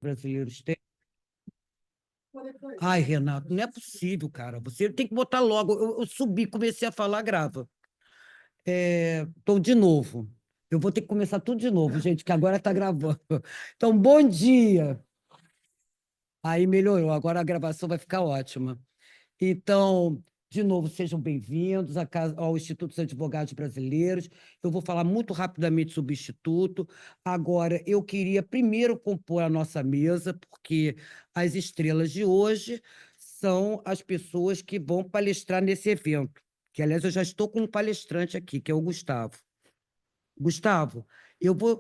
brasileiros têm. Ai, Renato, não é possível, cara. Você tem que botar logo. Eu subi, comecei a falar, grava. Estou de novo. Eu vou ter que começar tudo de novo, gente, que agora está gravando. Então, bom dia. Aí melhorou, agora a gravação vai ficar ótima. Então, de novo, sejam bem-vindos ao Instituto dos Advogados Brasileiros. Eu vou falar muito rapidamente sobre o Instituto. Agora, eu queria primeiro compor a nossa mesa, porque as estrelas de hoje são as pessoas que vão palestrar nesse evento, que, aliás, eu já estou com um palestrante aqui, que é o Gustavo. Gustavo,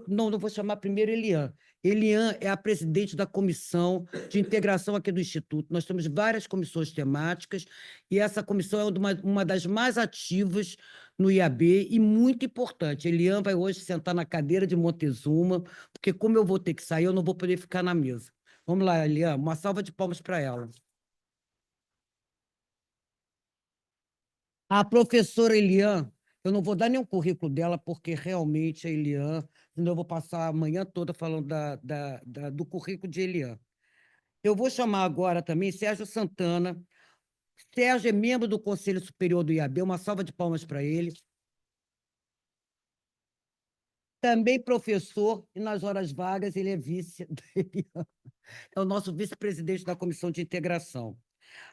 não vou chamar primeiro Elian. Elian é a presidente da comissão de integração aqui do Instituto. Nós temos várias comissões temáticas e essa comissão é uma das mais ativas no IAB e muito importante. Elian vai hoje sentar na cadeira de Montezuma, porque como eu vou ter que sair, eu não vou poder ficar na mesa. Vamos lá, Elian, uma salva de palmas para ela. A professora Elian, eu não vou dar nenhum currículo dela, porque realmente a Elian, senão eu vou passar a manhã toda falando do currículo de Elian. Eu vou chamar agora também Sérgio Santana. Sérgio é membro do Conselho Superior do IAB, uma salva de palmas para ele. Também professor, e nas horas vagas ele é vice da Elian. É o nosso vice-presidente da Comissão de Integração.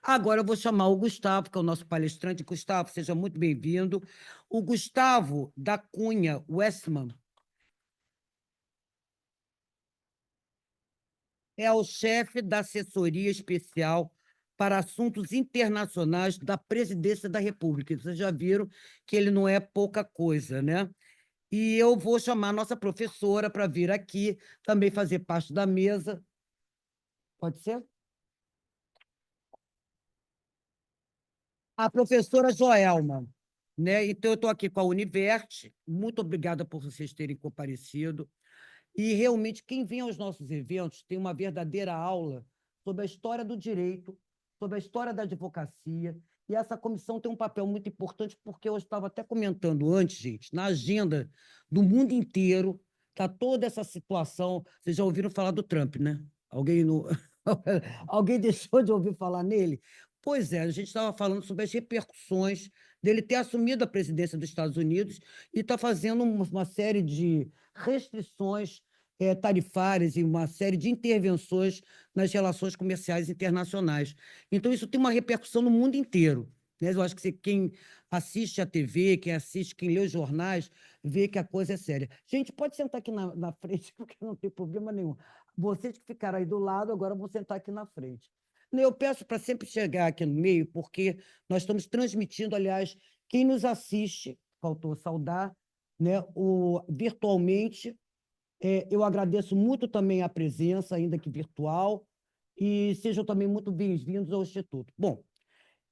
Agora eu vou chamar o Gustavo, que é o nosso palestrante. Gustavo, seja muito bem-vindo. O Gustavo da Cunha Westman é o chefe da assessoria especial para assuntos internacionais da Presidência da República. Vocês já viram que ele não é pouca coisa, né? E eu vou chamar a nossa professora para vir aqui também fazer parte da mesa. Pode ser? A professora Joelma, né? Então, eu estou aqui com a Univerte. Muito obrigada por vocês terem comparecido. E, realmente, quem vem aos nossos eventos tem uma verdadeira aula sobre a história do direito, sobre a história da advocacia, e essa comissão tem um papel muito importante, porque eu estava até comentando antes, gente, na agenda do mundo inteiro, está toda essa situação. Vocês já ouviram falar do Trump, né? Alguém, no... Alguém deixou de ouvir falar nele? Pois é, a gente estava falando sobre as repercussões dele ter assumido a presidência dos Estados Unidos e está fazendo uma série de restrições tarifárias e uma série de intervenções nas relações comerciais internacionais. Então, isso tem uma repercussão no mundo inteiro, né? Eu acho que quem assiste a TV, quem lê os jornais, vê que a coisa é séria. Gente, pode sentar aqui na frente, porque não tem problema nenhum. Vocês que ficaram aí do lado, agora vão sentar aqui na frente. Eu peço para sempre chegar aqui no meio, porque nós estamos transmitindo, aliás, quem nos assiste, faltou saudar, né, virtualmente. Eu agradeço muito também a presença, ainda que virtual, e sejam também muito bem-vindos ao Instituto. Bom,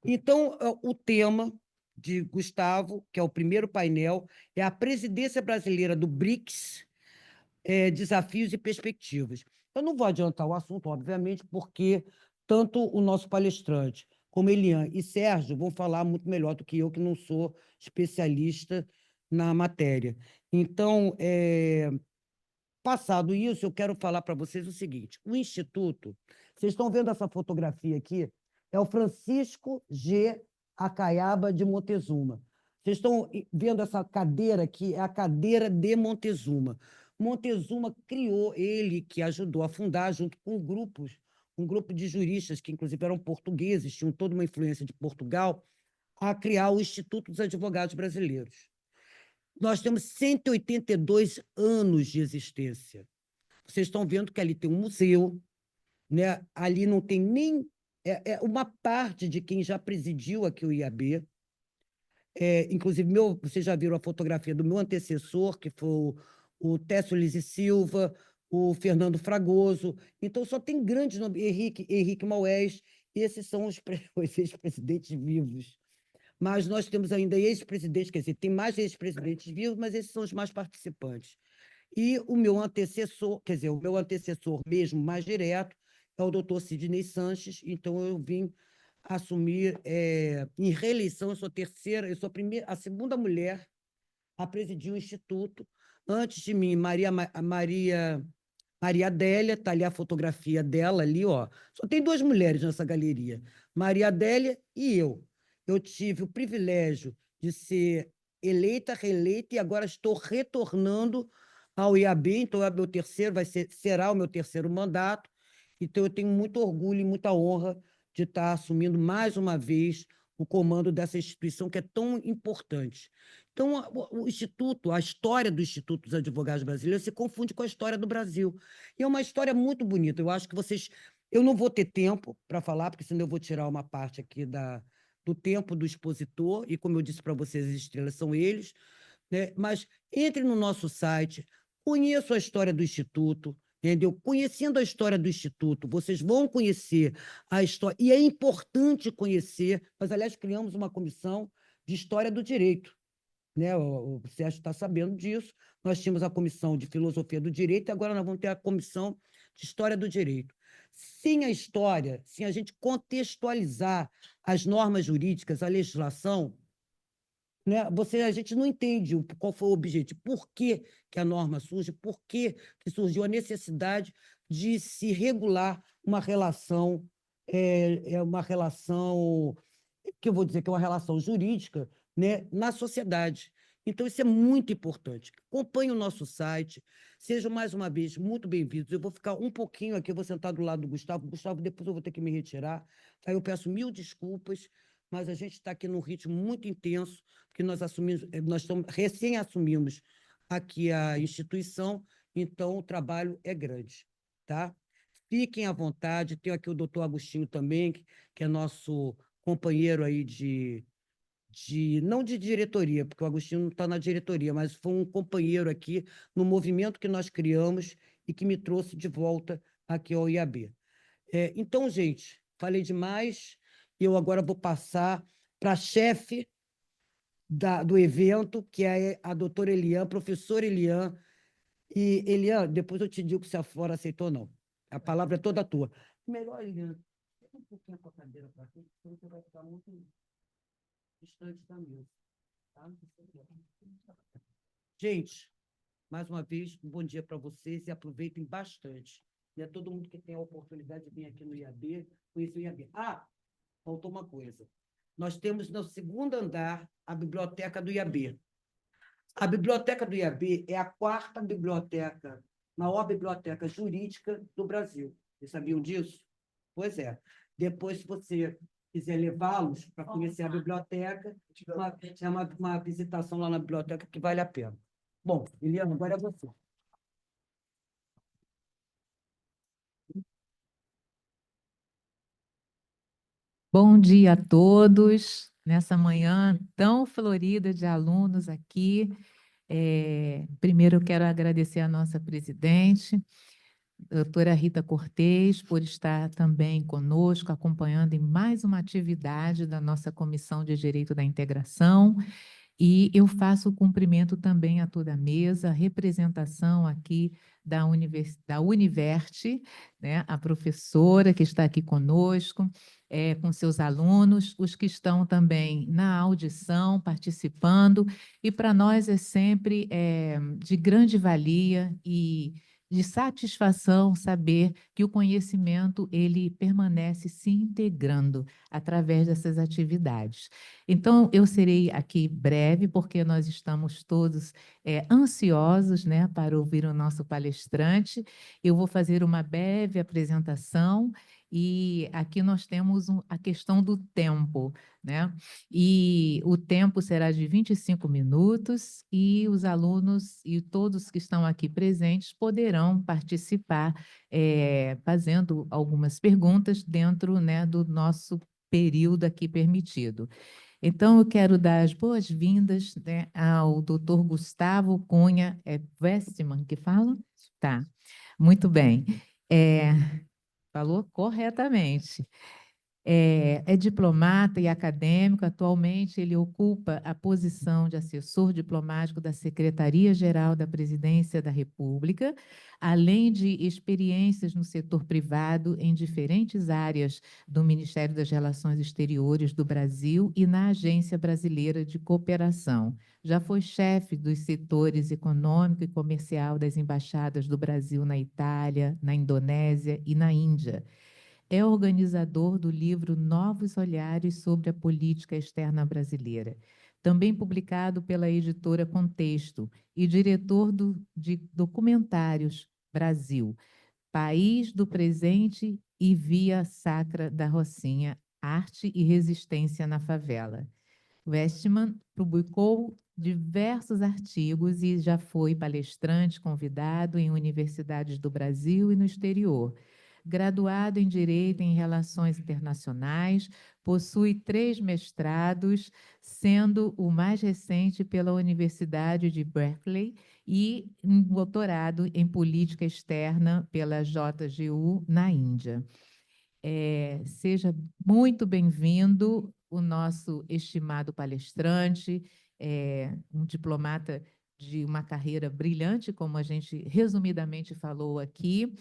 então, o tema de Gustavo, que é o primeiro painel, é a presidência brasileira do BRICS, desafios e perspectivas. Eu não vou adiantar o assunto, obviamente, porque tanto o nosso palestrante como Elian e Sérgio vão falar muito melhor do que eu, que não sou especialista na matéria. Então, passado isso, eu quero falar para vocês o seguinte: o Instituto, vocês estão vendo essa fotografia aqui, é o Francisco G. Acaiaba de Montezuma. Vocês estão vendo essa cadeira aqui, é a cadeira de Montezuma. Montezuma criou, ele que ajudou a fundar, junto com um grupo de juristas, que inclusive eram portugueses, tinham toda uma influência de Portugal, a criar o Instituto dos Advogados Brasileiros. Nós temos 182 anos de existência. Vocês estão vendo que ali tem um museu, né? Ali não tem nem uma parte de quem já presidiu aqui o IAB. Inclusive, vocês já viram a fotografia do meu antecessor, que foi o Técio Lise Silva, o Fernando Fragoso. Então, só tem grandes nomes, Henrique Maués, esses são os ex-presidentes vivos. Mas nós temos ainda ex-presidentes, quer dizer, tem mais ex-presidentes vivos, mas esses são os mais participantes. E o meu antecessor, quer dizer, o meu antecessor mesmo, mais direto, é o doutor Sidney Sanches. Então, eu vim assumir em reeleição, eu sou a segunda mulher a presidir o Instituto. Antes de mim, Maria Maria Adélia, está ali a fotografia dela ali, ó. Só tem duas mulheres nessa galeria, Maria Adélia e eu. Eu tive o privilégio de ser eleita, reeleita, e agora estou retornando ao IAB, então é o meu terceiro, será o meu terceiro mandato, então eu tenho muito orgulho e muita honra de estar assumindo mais uma vez o comando dessa instituição que é tão importante. Então, o Instituto, a história do Instituto dos Advogados Brasileiros se confunde com a história do Brasil. E é uma história muito bonita. Eu acho que vocês. Eu não vou ter tempo para falar, porque senão eu vou tirar uma parte aqui do tempo do expositor, e como eu disse para vocês, as estrelas são eles, né? Mas entre no nosso site, conheça a história do Instituto, entendeu? Conhecendo a história do Instituto, vocês vão conhecer a história, e é importante conhecer, mas, aliás, criamos uma comissão de História do Direito, né? O Sérgio está sabendo disso. Nós tínhamos a comissão de Filosofia do Direito, e agora nós vamos ter a comissão de História do Direito. Sem a história, sem a gente contextualizar as normas jurídicas, a legislação, né? A gente não entende qual foi o objetivo, por que, que a norma surge, por que, que surgiu a necessidade de se regular uma relação, uma relação, que eu vou dizer que é uma relação jurídica, né, na sociedade. Então, isso é muito importante. Acompanhe o nosso site, sejam mais uma vez muito bem-vindos. Eu vou ficar um pouquinho aqui, eu vou sentar do lado do Gustavo. Gustavo, depois eu vou ter que me retirar. Aí eu peço mil desculpas, mas a gente está aqui num ritmo muito intenso, porque nós recém-assumimos aqui a instituição, então o trabalho é grande, tá? Fiquem à vontade, tenho aqui o doutor Agostinho também, que é nosso companheiro aí não de diretoria, porque o Agostinho não está na diretoria, mas foi um companheiro aqui no movimento que nós criamos e que me trouxe de volta aqui ao IAB. Então, gente, falei demais, e eu agora vou passar para a chefe do evento, que é a doutora Eliane, professora Eliane. E, Eliane, depois eu te digo se a Flora aceitou ou não. A palavra é toda tua. Melhor, Eliane, pega um pouquinho a tua cadeira para frente, porque você vai ficar muito distante da mesa. Tá? Gente, mais uma vez, um bom dia para vocês e aproveitem bastante. E a todo mundo que tem a oportunidade de vir aqui no IAB, conhecer o IAB. Ah, faltou uma coisa. Nós temos no segundo andar a biblioteca do IAB. A biblioteca do IAB é a quarta biblioteca, maior biblioteca jurídica do Brasil. Vocês sabiam disso? Pois é. Depois, se você quiser levá-los para conhecer a biblioteca, é uma visitação lá na biblioteca que vale a pena. Bom, Eliana, agora é você. Bom dia a todos, nessa manhã tão florida de alunos aqui. Primeiro, eu quero agradecer a nossa presidente, doutora Rita Cortez, por estar também conosco, acompanhando em mais uma atividade da nossa Comissão de Direito da Integração. E eu faço o cumprimento também a toda a mesa, a representação aqui da Univerte, né, a professora que está aqui conosco, com seus alunos, os que estão também na audição, participando, e para nós é sempre de grande valia e de satisfação saber que o conhecimento ele permanece se integrando através dessas atividades. Então, eu serei aqui breve, porque nós estamos todos ansiosos, né, para ouvir o nosso palestrante. Eu vou fazer uma breve apresentação, e aqui nós temos a questão do tempo, né? E o tempo será de 25 minutos, e os alunos e todos que estão aqui presentes poderão participar, fazendo algumas perguntas dentro, né, do nosso período aqui permitido. Então, eu quero dar as boas-vindas, né, ao doutor Gustavo Cunha Westman, que fala? Tá, muito bem. Falou corretamente. É diplomata e acadêmico. Atualmente, ele ocupa a posição de assessor diplomático da Secretaria-Geral da Presidência da República, além de experiências no setor privado em diferentes áreas do Ministério das Relações Exteriores do Brasil e na Agência Brasileira de Cooperação. Já foi chefe dos setores econômico e comercial das embaixadas do Brasil na Itália, na Indonésia e na Índia. É organizador do livro Novos Olhares sobre a Política Externa Brasileira, também publicado pela editora Contexto, e diretor de documentários Brasil, País do Presente e Via Sacra da Rocinha, Arte e Resistência na Favela. Westman publicou diversos artigos e já foi palestrante convidado em universidades do Brasil e no exterior. Graduado em Direito em Relações Internacionais, possui 3 mestrados, sendo o mais recente pela Universidade de Berkeley e um doutorado em Política Externa pela JGU, na Índia. Seja muito bem-vindo, o nosso estimado palestrante, um diplomata de uma carreira brilhante, como a gente resumidamente falou aqui,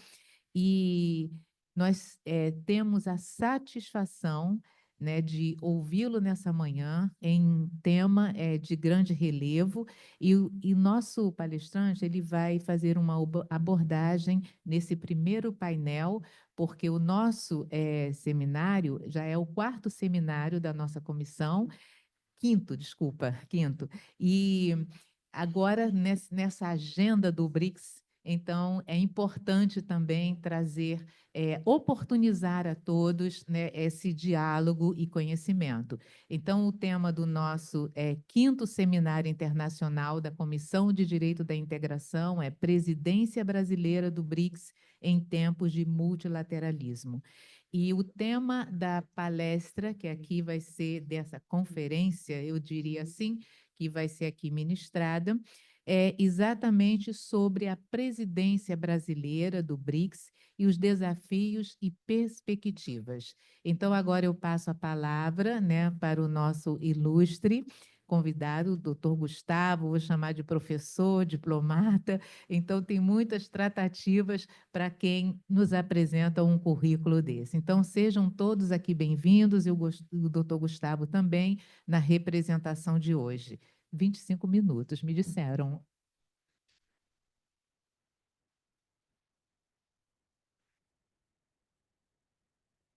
e nós temos a satisfação, né, de ouvi-lo nessa manhã em um tema de grande relevo, e nosso palestrante ele vai fazer uma abordagem nesse primeiro painel, porque o nosso seminário já é o 4º seminário da nossa comissão, quinto. E agora, nessa agenda do BRICS, então, é importante também trazer, oportunizar a todos, né, esse diálogo e conhecimento. Então, o tema do nosso 5º Seminário Internacional da Comissão de Direito da Integração é Presidência Brasileira do BRICS em Tempos de Multilateralismo. E o tema da palestra, que aqui vai ser dessa conferência, eu diria assim, que vai ser aqui ministrada, é exatamente sobre a presidência brasileira do BRICS e os desafios e perspectivas. Então, agora eu passo a palavra, né, para o nosso ilustre convidado, o doutor Gustavo, vou chamar de professor, diplomata, então tem muitas tratativas para quem nos apresenta um currículo desse. Então, sejam todos aqui bem-vindos, e o doutor Gustavo também, na representação de hoje. 25 minutos, me disseram.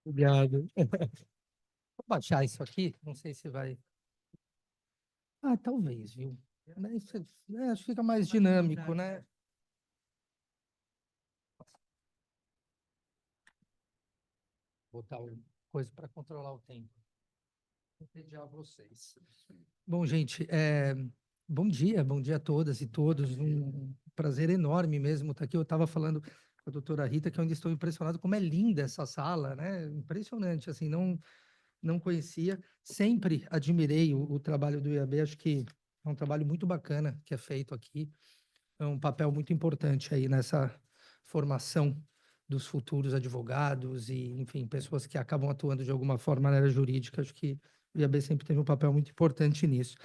Obrigado. Vou baixar isso aqui, não sei se vai. Ah, talvez, viu? Né, acho que fica mais dinâmico, né? Botar coisa para controlar o tempo. Vou entediar vocês. Bom, gente, bom dia a todas e todos. Um prazer enorme mesmo estar aqui. Eu estava falando com a doutora Rita que eu ainda estou impressionado como é linda essa sala, né? Impressionante, assim, não conhecia. Sempre admirei o trabalho do IAB, acho que é um trabalho muito bacana que é feito aqui. É um papel muito importante aí nessa formação dos futuros advogados e, enfim, pessoas que acabam atuando de alguma forma na área jurídica. Acho que o IAB sempre teve um papel muito importante nisso.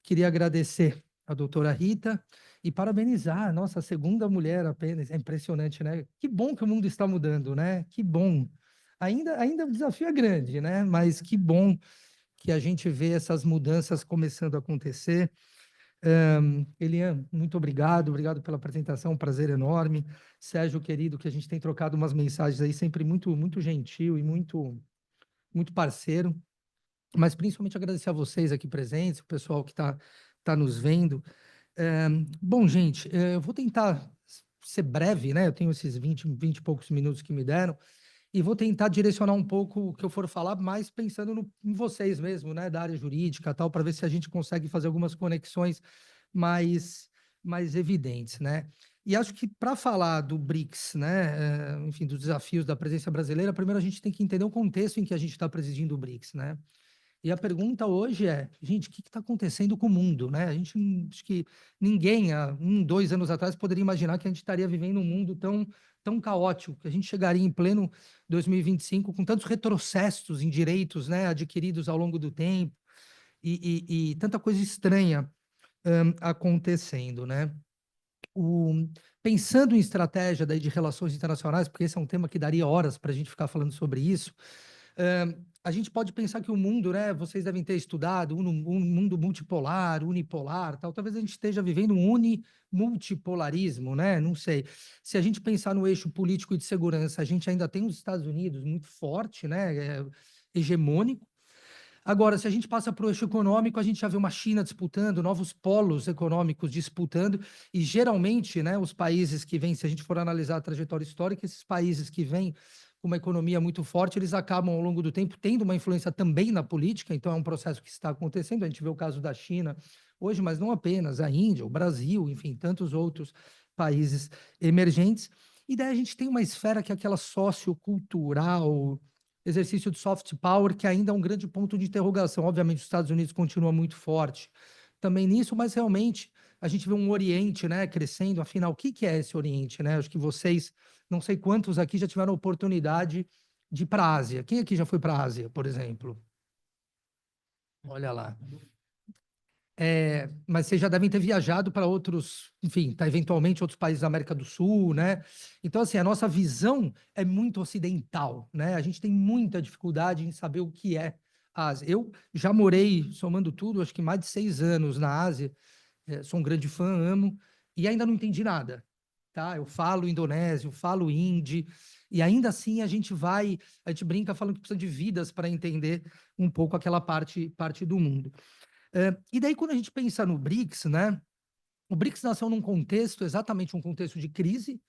Queria agradecer a doutora Rita e parabenizar a nossa segunda mulher apenas. É impressionante, né? Que bom que o mundo está mudando, né? Que bom. Ainda o desafio é grande, né? Mas que bom que a gente vê essas mudanças começando a acontecer. Elian, muito obrigado pela apresentação, um prazer enorme. Sérgio, querido, que a gente tem trocado umas mensagens aí, sempre muito gentil e muito parceiro. Mas principalmente agradecer a vocês aqui presentes, o pessoal que tá nos vendo. Bom, gente, eu vou tentar ser breve, né? Eu tenho esses 20 e poucos minutos que me deram, e vou tentar direcionar um pouco o que eu for falar, mais pensando em vocês mesmo, né? Da área jurídica e tal, para ver se a gente consegue fazer algumas conexões mais evidentes, né? E acho que para falar do BRICS, né? Enfim, dos desafios da presença brasileira, primeiro a gente tem que entender o contexto em que a gente está presidindo o BRICS, né? E a pergunta hoje é, gente, o que está acontecendo com o mundo, né? A gente, acho que ninguém, há 2 anos atrás, poderia imaginar que a gente estaria vivendo um mundo tão caótico, que a gente chegaria em pleno 2025 com tantos retrocessos em direitos, né, adquiridos ao longo do tempo e tanta coisa estranha acontecendo, né? Pensando em estratégia daí de relações internacionais, porque esse é um tema que daria horas para a gente ficar falando sobre isso, a gente pode pensar que o mundo, né, vocês devem ter estudado, um mundo multipolar, unipolar, tal. Talvez a gente esteja vivendo um unimultipolarismo, né? Não sei. Se a gente pensar no eixo político e de segurança, a gente ainda tem os Estados Unidos muito forte, né, hegemônico. Agora, se a gente passa para o eixo econômico, a gente já vê uma China disputando, novos polos econômicos disputando, e geralmente, né, os países que vêm, se a gente for analisar a trajetória histórica, esses países que vêm com uma economia muito forte, eles acabam, ao longo do tempo, tendo uma influência também na política, então é um processo que está acontecendo. A gente vê o caso da China hoje, mas não apenas, a Índia, o Brasil, enfim, tantos outros países emergentes. E daí a gente tem uma esfera que é aquela sociocultural, exercício de soft power, que ainda é um grande ponto de interrogação. Obviamente, os Estados Unidos continua muito forte também nisso, mas realmente a gente vê um Oriente, né, crescendo. Afinal, o que é esse Oriente, né? Acho que vocês, não sei quantos aqui já tiveram a oportunidade de ir para a Ásia. Quem aqui já foi para a Ásia, por exemplo? Olha lá. Mas vocês já devem ter viajado para outros, enfim, tá, eventualmente outros países da América do Sul, né? Então, assim, a nossa visão é muito ocidental, né? A gente tem muita dificuldade em saber o que é a Ásia. Eu já morei, somando tudo, acho que mais de 6 anos na Ásia, sou um grande fã, amo, e ainda não entendi nada, tá? Eu falo indonésio, falo hindi, e ainda assim a gente brinca falando que precisa de vidas para entender um pouco aquela parte do mundo. E daí, quando a gente pensa no BRICS, né? O BRICS nasceu num contexto, exatamente um contexto de crise,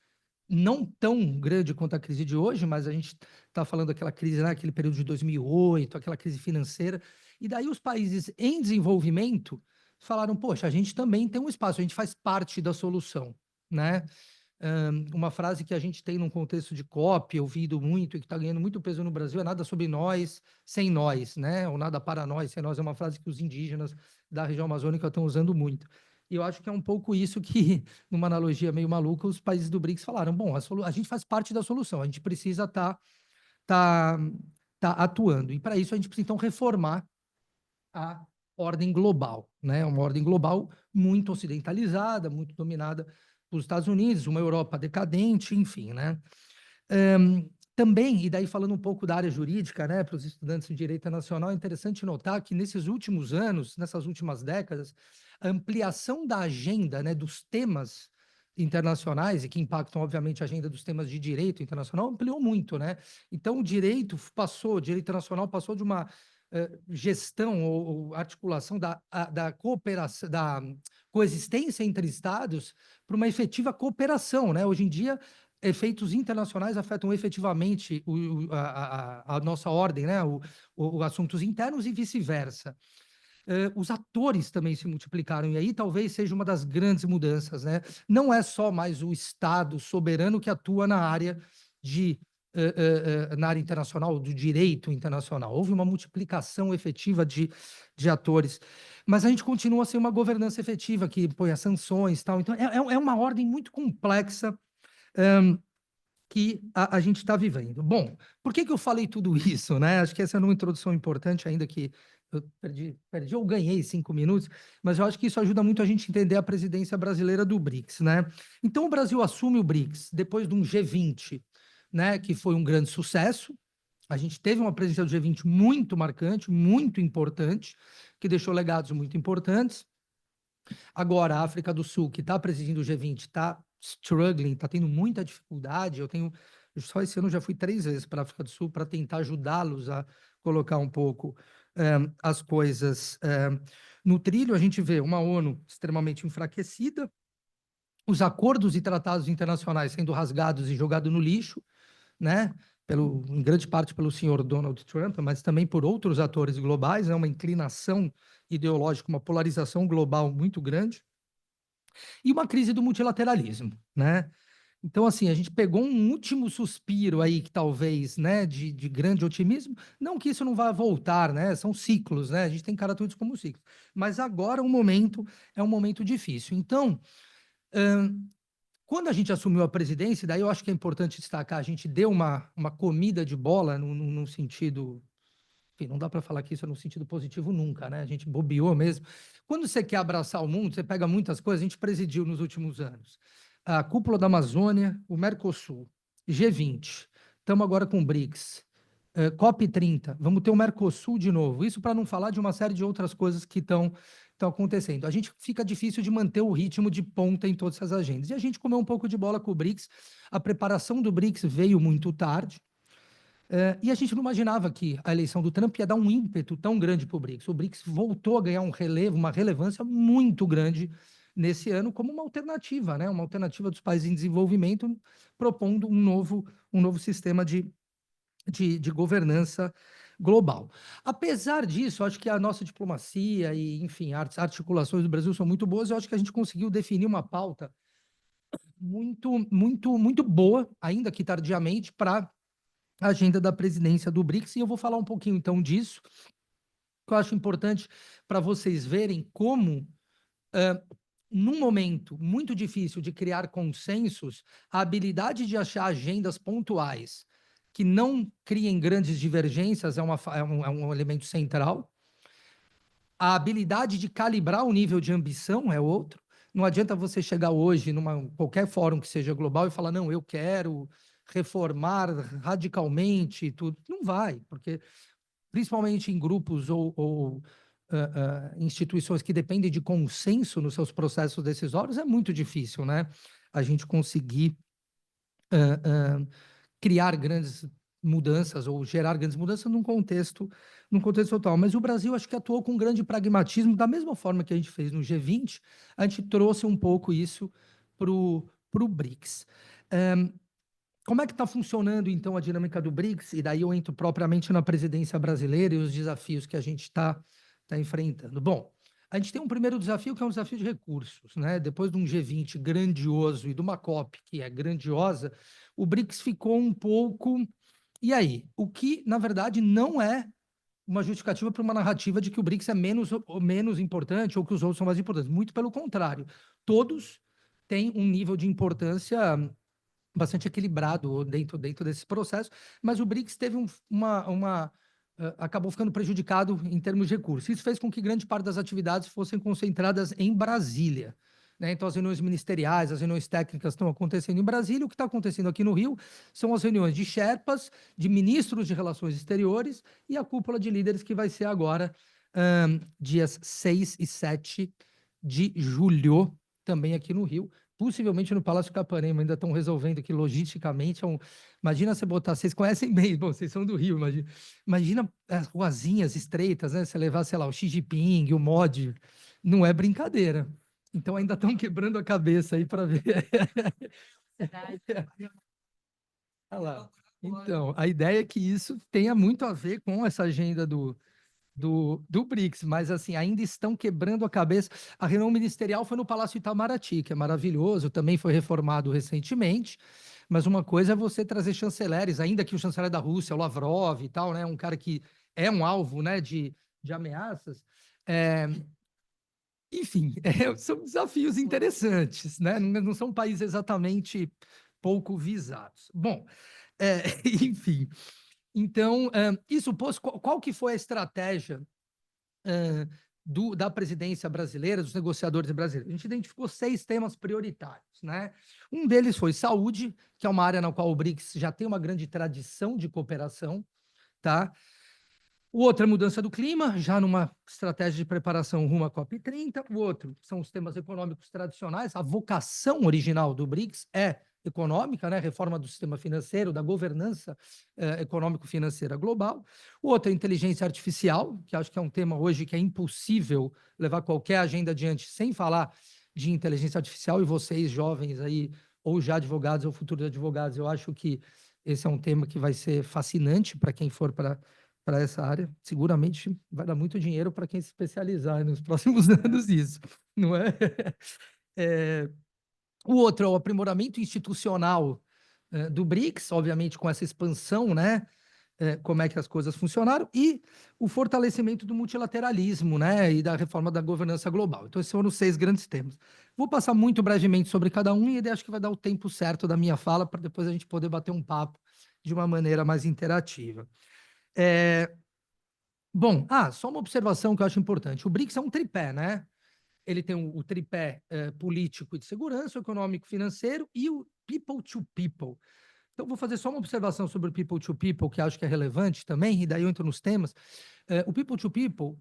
não tão grande quanto a crise de hoje, mas a gente está falando daquela crise, né, aquele período de 2008, aquela crise financeira. E daí os países em desenvolvimento falaram, poxa, a gente também tem um espaço, a gente faz parte da solução, né? Uma frase que a gente tem num contexto de COP, ouvido muito e que está ganhando muito peso no Brasil, é nada sobre nós sem nós, né? Ou nada para nós sem nós, é uma frase que os indígenas da região amazônica estão usando muito. E eu acho que é um pouco isso que, numa analogia meio maluca, os países do BRICS falaram, bom, a gente faz parte da solução, a gente precisa estar atuando. E para isso a gente precisa, então, reformar a ordem global, né? Uma ordem global muito ocidentalizada, muito dominada pelos Estados Unidos, uma Europa decadente, enfim, né? Também, e daí falando um pouco da área jurídica, né, para os estudantes de direito internacional, é interessante notar que nesses últimos anos, nessas últimas décadas, a ampliação da agenda, né, dos temas internacionais e que impactam, obviamente, a agenda dos temas de direito internacional ampliou muito, né? Então, o direito internacional passou de uma gestão ou articulação da cooperação, da coexistência entre Estados para uma efetiva cooperação, né? Hoje em dia, efeitos internacionais afetam efetivamente a nossa ordem, né? Os assuntos internos e vice-versa. Os atores também se multiplicaram, e aí talvez seja uma das grandes mudanças, né? Não é só mais o Estado soberano que atua na área na área internacional, do direito internacional. Houve uma multiplicação efetiva de atores, mas a gente continua sem uma governança efetiva que põe as sanções e tal. Então, é uma ordem muito complexa que a gente está vivendo. Bom, por que eu falei tudo isso, né? Acho que essa é uma introdução importante, ainda que eu perdi ou ganhei 5 minutos, mas eu acho que isso ajuda muito a gente entender a presidência brasileira do BRICS, né? Então, o Brasil assume o BRICS depois de um G20, né, que foi um grande sucesso. A gente teve uma presença do G20 muito marcante, muito importante, que deixou legados muito importantes. Agora, a África do Sul, que está presidindo o G20, está struggling, está tendo muita dificuldade. Só esse ano já fui 3 vezes para a África do Sul para tentar ajudá-los a colocar um pouco as coisas no trilho. A gente vê uma ONU extremamente enfraquecida, os acordos e tratados internacionais sendo rasgados e jogados no lixo, né? Em grande parte pelo senhor Donald Trump, mas também por outros atores globais, uma inclinação ideológica, uma polarização global muito grande, e uma crise do multilateralismo, né? Então, assim, a gente pegou um último suspiro aí, que talvez, né, de grande otimismo. Não que isso não vá voltar, né? São ciclos, né? A gente tem características como ciclos. Mas agora o momento é um momento difícil. Então, quando a gente assumiu a presidência, daí eu acho que é importante destacar, a gente deu uma comida de bola num sentido. Enfim, não dá para falar que isso é no sentido positivo nunca, né? A gente bobeou mesmo. Quando você quer abraçar o mundo, você pega muitas coisas. A gente presidiu nos últimos anos a Cúpula da Amazônia, o Mercosul, G20. Estamos agora com o BRICS, COP30. Vamos ter o Mercosul de novo. Isso para não falar de uma série de outras coisas que estão acontecendo. A gente fica difícil de manter o ritmo de ponta em todas essas agendas. E a gente comeu um pouco de bola com o BRICS. A preparação do BRICS veio muito tarde. E a gente não imaginava que a eleição do Trump ia dar um ímpeto tão grande para o BRICS. O BRICS voltou a ganhar um relevo, uma relevância muito grande nesse ano como uma alternativa, né? Uma alternativa dos países em desenvolvimento, propondo um novo sistema de governança global. Apesar disso, acho que a nossa diplomacia e, enfim, as articulações do Brasil são muito boas. Eu acho que a gente conseguiu definir uma pauta muito boa, ainda que tardiamente, para a agenda da presidência do BRICS, e eu vou falar um pouquinho então disso, que eu acho importante para vocês verem como, num momento muito difícil de criar consensos, a habilidade de achar agendas pontuais que não criem grandes divergências é um elemento central. A habilidade de calibrar o nível de ambição é outro. Não adianta você chegar hoje numa qualquer fórum que seja global e falar, não, eu quero reformar radicalmente tudo. Não vai, porque principalmente em grupos ou instituições que dependem de consenso nos seus processos decisórios, é muito difícil, né? A gente conseguir criar grandes mudanças ou gerar grandes mudanças num contexto total. Mas o Brasil acho que atuou com grande pragmatismo, da mesma forma que a gente fez no G20, a gente trouxe um pouco isso para o BRICS. Como é que está funcionando, então, a dinâmica do BRICS? E daí eu entro propriamente na presidência brasileira e os desafios que a gente está enfrentando. Bom, a gente tem um primeiro desafio, que é um desafio de recursos, né? Depois de um G20 grandioso e de uma COP que é grandiosa, o BRICS ficou um pouco... E aí? O que, na verdade, não é uma justificativa para uma narrativa de que o BRICS é menos importante ou que os outros são mais importantes. Muito pelo contrário. Todos têm um nível de importância bastante equilibrado dentro desse processo, mas o BRICS teve acabou ficando prejudicado em termos de recursos. Isso fez com que grande parte das atividades fossem concentradas em Brasília, né? Então, as reuniões ministeriais, as reuniões técnicas estão acontecendo em Brasília. O que está acontecendo aqui no Rio são as reuniões de Sherpas, de ministros de relações exteriores e a cúpula de líderes que vai ser agora, dias 6 e 7 de julho, também aqui no Rio. Possivelmente no Palácio Capanema, ainda estão resolvendo que logisticamente imagina você botar, vocês conhecem bem, bom, vocês são do Rio, imagina as ruazinhas estreitas, né? Você levar, sei lá, o Xi Jinping, o Modi, não é brincadeira. Então ainda estão quebrando a cabeça aí para ver. Olha lá. Então, a ideia é que isso tenha muito a ver com essa agenda do BRICS, mas assim, ainda estão quebrando a cabeça. A reunião ministerial foi no Palácio Itamaraty, que é maravilhoso, também foi reformado recentemente, mas uma coisa é você trazer chanceleres, ainda que o chanceler da Rússia, o Lavrov e tal, né, um cara que é um alvo, né, de ameaças. Enfim, são desafios interessantes, né? Não são países exatamente pouco visados. Bom, enfim, então, isso posto, qual que foi a estratégia da presidência brasileira, dos negociadores brasileiros? A gente identificou 6 temas prioritários, né? Um deles foi saúde, que é uma área na qual o BRICS já tem uma grande tradição de cooperação, tá? O outro é mudança do clima, já numa estratégia de preparação rumo à COP30. O outro são os temas econômicos tradicionais. A vocação original do BRICS é econômica, né? Reforma do sistema financeiro, da governança econômico-financeira global. O outro é inteligência artificial, que acho que é um tema hoje que é impossível levar qualquer agenda adiante sem falar de inteligência artificial. E vocês, jovens aí, ou já advogados ou futuros advogados, eu acho que esse é um tema que vai ser fascinante para quem for para essa área. Seguramente vai dar muito dinheiro para quem se especializar nos próximos anos nisso, não é? O outro é o aprimoramento institucional do BRICS, obviamente com essa expansão, né? Como é que as coisas funcionaram, e o fortalecimento do multilateralismo, né? E da reforma da governança global. Então, esses foram os 6 grandes temas. Vou passar muito brevemente sobre cada um, e acho que vai dar o tempo certo da minha fala, para depois a gente poder bater um papo de uma maneira mais interativa. Bom, só uma observação que eu acho importante. O BRICS é um tripé, né? Ele tem o tripé político e de segurança, o econômico e financeiro e o people to people. Então, vou fazer só uma observação sobre o people to people, que acho que é relevante também, e daí eu entro nos temas. O people to people,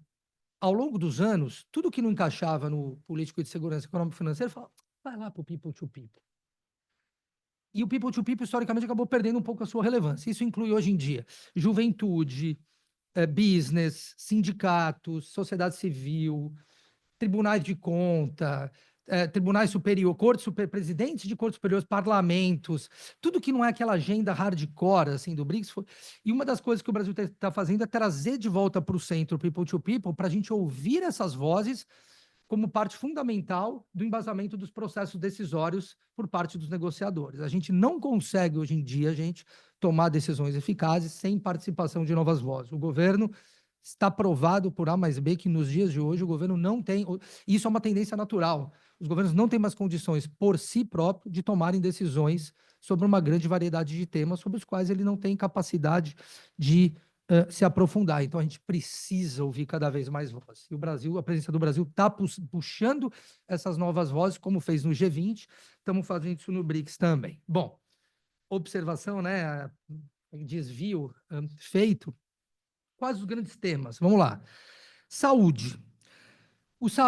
ao longo dos anos, tudo que não encaixava no político e de segurança econômico e financeiro, fala, vai lá para o people to people. E o people to people, historicamente, acabou perdendo um pouco a sua relevância. Isso inclui, hoje em dia, juventude, business, sindicatos, sociedade civil, tribunais de conta, tribunais superiores, presidentes de cortes superiores, parlamentos, tudo que não é aquela agenda hardcore assim, do BRICS. E uma das coisas que o Brasil está fazendo é trazer de volta para o centro, people to people, para a gente ouvir essas vozes como parte fundamental do embasamento dos processos decisórios por parte dos negociadores. A gente não consegue, hoje em dia, tomar decisões eficazes sem participação de novas vozes. O governo está provado por A mais B que nos dias de hoje o governo não tem, isso é uma tendência natural, os governos não têm mais condições por si próprio de tomarem decisões sobre uma grande variedade de temas sobre os quais ele não tem capacidade de se aprofundar. Então a gente precisa ouvir cada vez mais vozes. E o Brasil, a presença do Brasil está puxando essas novas vozes, como fez no G20, estamos fazendo isso no BRICS também. Bom, observação, né, desvio feito. Quais os grandes temas? Vamos lá. Saúde.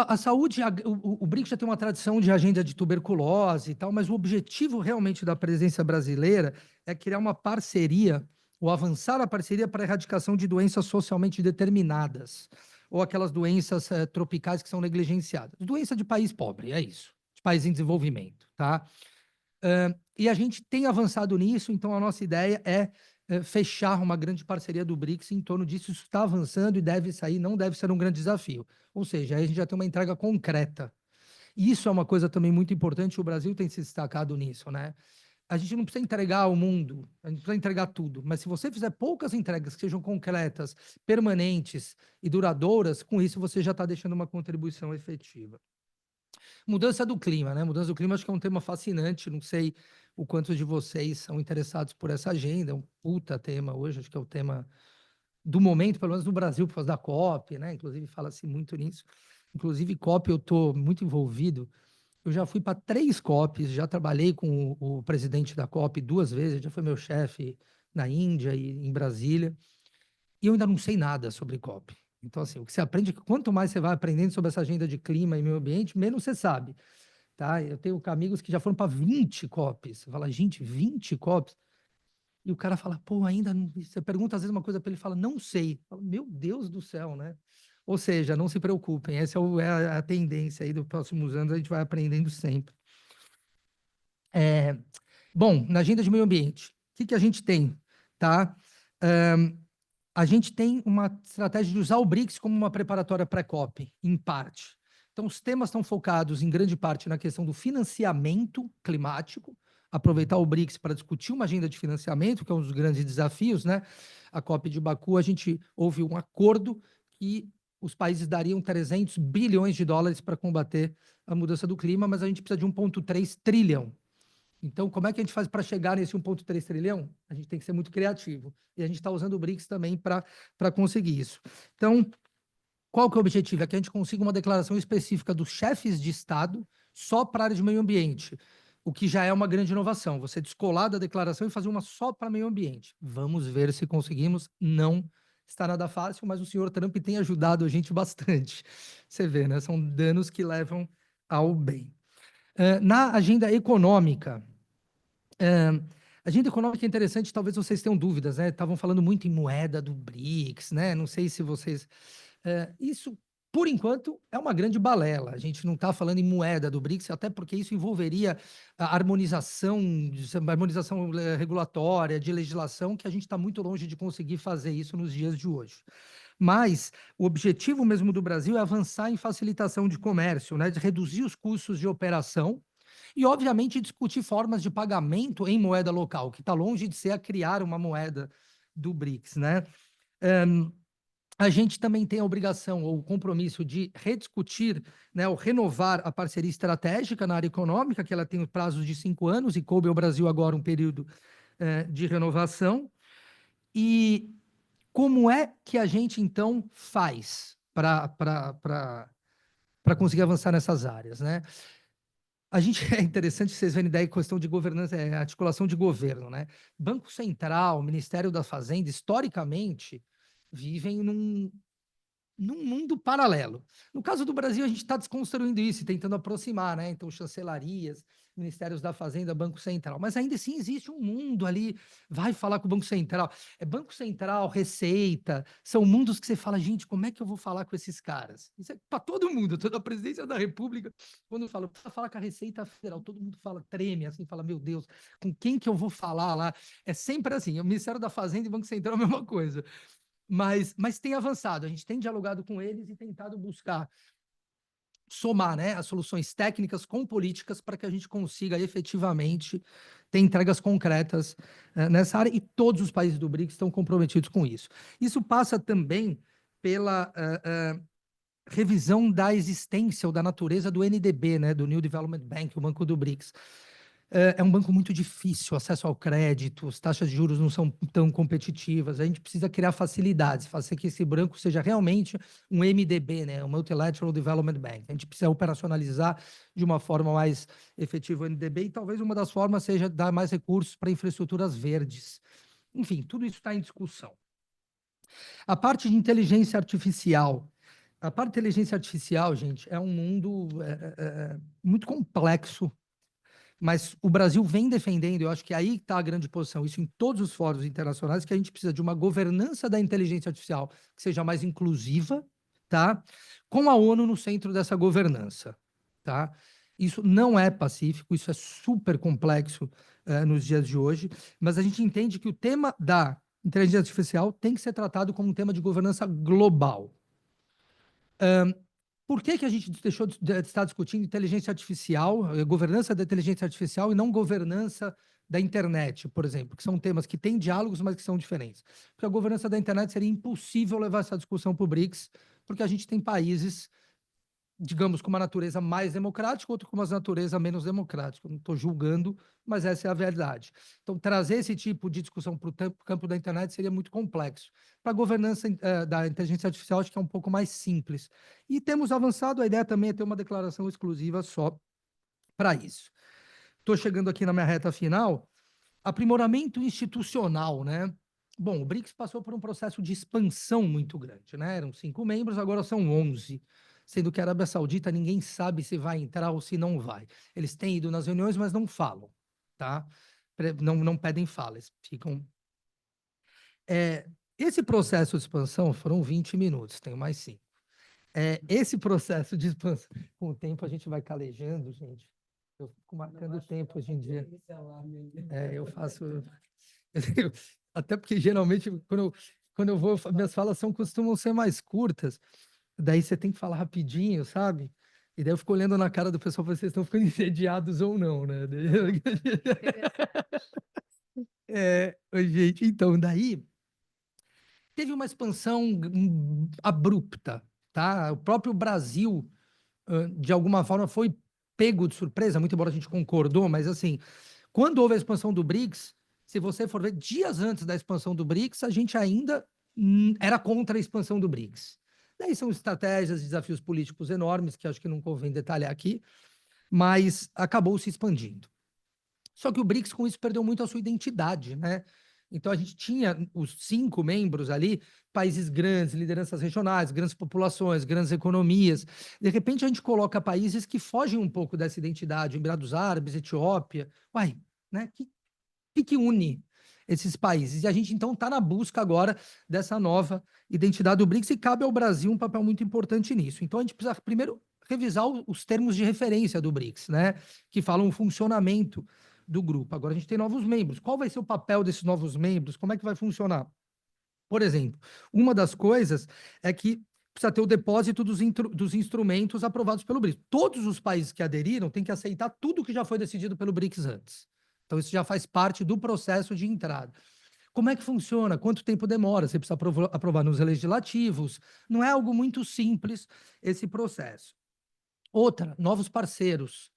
A saúde, o BRICS já tem uma tradição de agenda de tuberculose e tal, mas o objetivo realmente da presença brasileira é criar uma parceria, ou avançar a parceria para a erradicação de doenças socialmente determinadas, ou aquelas doenças tropicais que são negligenciadas. Doença de país pobre, é isso. De país em desenvolvimento, tá? E a gente tem avançado nisso, então a nossa ideia é fechar uma grande parceria do BRICS em torno disso. Isso está avançando e deve sair, não deve ser um grande desafio. Ou seja, aí a gente já tem uma entrega concreta. E isso é uma coisa também muito importante, o Brasil tem se destacado nisso, né? A gente não precisa entregar ao mundo, a gente precisa entregar tudo, mas se você fizer poucas entregas que sejam concretas, permanentes e duradouras, com isso você já está deixando uma contribuição efetiva. Mudança do clima, né? Mudança do clima acho que é um tema fascinante, não sei o quanto de vocês são interessados por essa agenda, é um puta tema hoje, acho que é o tema do momento, pelo menos no Brasil, por causa da COP, né? Inclusive fala-se muito nisso. Inclusive COP eu estou muito envolvido, eu já fui para 3 COPs, já trabalhei com o presidente da COP 2 vezes, já foi meu chefe na Índia e em Brasília, e eu ainda não sei nada sobre COP. Então, assim, o que você aprende é que quanto mais você vai aprendendo sobre essa agenda de clima e meio ambiente, menos você sabe, tá? Eu tenho amigos que já foram para 20 COPs. Você fala, gente, 20 COPs? E o cara fala, pô, ainda não... Você pergunta às vezes uma coisa para ele, fala, não sei. Fala, meu Deus do céu, né? Ou seja, não se preocupem, essa é a tendência aí dos próximos anos, a gente vai aprendendo sempre. Bom, na agenda de meio ambiente, o que a gente tem, tá? A gente tem uma estratégia de usar o BRICS como uma preparatória pré-COP, em parte. Então, os temas estão focados, em grande parte, na questão do financiamento climático, aproveitar o BRICS para discutir uma agenda de financiamento, que é um dos grandes desafios, né? A COP de Baku, a gente houve um acordo que os países dariam 300 bilhões de dólares para combater a mudança do clima, mas a gente precisa de 1,3 trilhão. Então, como é que a gente faz para chegar nesse 1,3 trilhão? A gente tem que ser muito criativo. E a gente está usando o BRICS também para conseguir isso. Então, qual que é o objetivo? É que a gente consiga uma declaração específica dos chefes de Estado só para a área de meio ambiente, o que já é uma grande inovação. Você descolar da declaração e fazer uma só para meio ambiente. Vamos ver se conseguimos. Não está nada fácil, mas o senhor Trump tem ajudado a gente bastante. Você vê, né? São danos que levam ao bem. Na agenda econômica, a agenda econômica é interessante, talvez vocês tenham dúvidas, né? Estavam falando muito em moeda do BRICS, né? Não sei se vocês... isso, por enquanto, é uma grande balela. A gente não está falando em moeda do BRICS, até porque isso envolveria a harmonização regulatória, de legislação, que a gente está muito longe de conseguir fazer isso nos dias de hoje. Mas o objetivo mesmo do Brasil é avançar em facilitação de comércio, né? De reduzir os custos de operação E, obviamente, discutir formas de pagamento em moeda local, que está longe de ser a criar uma moeda do BRICS, né? A gente também tem a obrigação ou o compromisso de rediscutir, né, ou renovar a parceria estratégica na área econômica, que ela tem prazos de 5 anos e coube ao Brasil agora um período de renovação. E como é que a gente, então, faz para conseguir avançar nessas áreas, né? A gente é interessante vocês verem daí questão de governança, articulação de governo, né? Banco Central, Ministério da Fazenda, historicamente, vivem num mundo paralelo. No caso do Brasil, a gente está desconstruindo isso e tentando aproximar, né? Então, chancelarias, ministérios da Fazenda, Banco Central. Mas ainda assim existe um mundo ali. Vai falar com o Banco Central. É Banco Central, Receita, são mundos que você fala, gente, como é que eu vou falar com esses caras? Isso é para todo mundo, toda a presidência da República. Quando fala, precisa falar com a Receita Federal, todo mundo fala, treme, assim, fala, meu Deus, com quem que eu vou falar lá? É sempre assim, o Ministério da Fazenda e Banco Central é a mesma coisa. Mas tem avançado, a gente tem dialogado com eles e tentado buscar somar, né, as soluções técnicas com políticas para que a gente consiga efetivamente ter entregas concretas nessa área, e todos os países do BRICS estão comprometidos com isso. Isso passa também pela revisão da existência ou da natureza do NDB, né, do New Development Bank, o Banco do BRICS. É um banco muito difícil, acesso ao crédito, as taxas de juros não são tão competitivas, a gente precisa criar facilidades, fazer que esse banco seja realmente um MDB, né, um Multilateral Development Bank. A gente precisa operacionalizar de uma forma mais efetiva o NDB, e talvez uma das formas seja dar mais recursos para infraestruturas verdes. Enfim, tudo isso está em discussão. A parte de inteligência artificial. A parte de inteligência artificial, gente, é um mundo muito complexo, mas o Brasil vem defendendo, eu acho que aí está a grande posição, isso em todos os fóruns internacionais, que a gente precisa de uma governança da inteligência artificial que seja mais inclusiva, tá? Com a ONU no centro dessa governança, tá? Isso não é pacífico, isso é super complexo nos dias de hoje, mas a gente entende que o tema da inteligência artificial tem que ser tratado como um tema de governança global. Por que a gente deixou de estar discutindo inteligência artificial, governança da inteligência artificial e não governança da internet, por exemplo, que são temas que têm diálogos, mas que são diferentes? Porque a governança da internet seria impossível levar essa discussão para o BRICS, porque a gente tem países, digamos, com uma natureza mais democrática, outro com uma natureza menos democrática. Eu não estou julgando, mas essa é a verdade. Então, trazer esse tipo de discussão para o campo da internet seria muito complexo. Para a governança da inteligência artificial, acho que é um pouco mais simples. E temos avançado, a ideia também é ter uma declaração exclusiva só para isso. Estou chegando aqui na minha reta final. Aprimoramento institucional, né? Bom, o BRICS passou por um processo de expansão muito grande, né? Eram 5 membros, agora são 11. Sendo que a Arábia Saudita ninguém sabe se vai entrar ou se não vai. Eles têm ido nas reuniões, mas não falam, tá? Não pedem falas, ficam... Esse processo de expansão foram 20 minutos, tenho mais 5. Esse processo de expansão, com o tempo a gente vai calejando, gente. Eu fico marcando o tempo hoje em dia. Eu faço... Até porque, geralmente, quando eu vou, minhas falas costumam ser mais curtas. Daí você tem que falar rapidinho, sabe? E daí eu fico olhando na cara do pessoal para vocês estão ficando entediados ou não, né? Gente, então, daí teve uma expansão abrupta, tá? O próprio Brasil, de alguma forma, foi pego de surpresa, muito embora a gente concordou, mas assim, quando houve a expansão do BRICS, se você for ver, dias antes da expansão do BRICS, a gente ainda era contra a expansão do BRICS. Daí são estratégias, desafios políticos enormes, que acho que não convém detalhar aqui, mas acabou se expandindo. Só que o BRICS, com isso, perdeu muito a sua identidade, né? Então, a gente tinha os 5 membros ali, países grandes, lideranças regionais, grandes populações, grandes economias. De repente, a gente coloca países que fogem um pouco dessa identidade, Emirados Árabes, Etiópia. Uai, né? Que une esses países? E a gente, então, está na busca agora dessa nova identidade do BRICS, e cabe ao Brasil um papel muito importante nisso. Então, a gente precisa, primeiro, revisar os termos de referência do BRICS, né? Que falam o funcionamento do grupo. Agora, a gente tem novos membros. Qual vai ser o papel desses novos membros? Como é que vai funcionar? Por exemplo, uma das coisas é que precisa ter o depósito dos instrumentos aprovados pelo BRICS. Todos os países que aderiram têm que aceitar tudo que já foi decidido pelo BRICS antes. Então, isso já faz parte do processo de entrada. Como é que funciona? Quanto tempo demora? Você precisa aprovar nos legislativos. Não é algo muito simples esse processo. Outra, novos parceiros,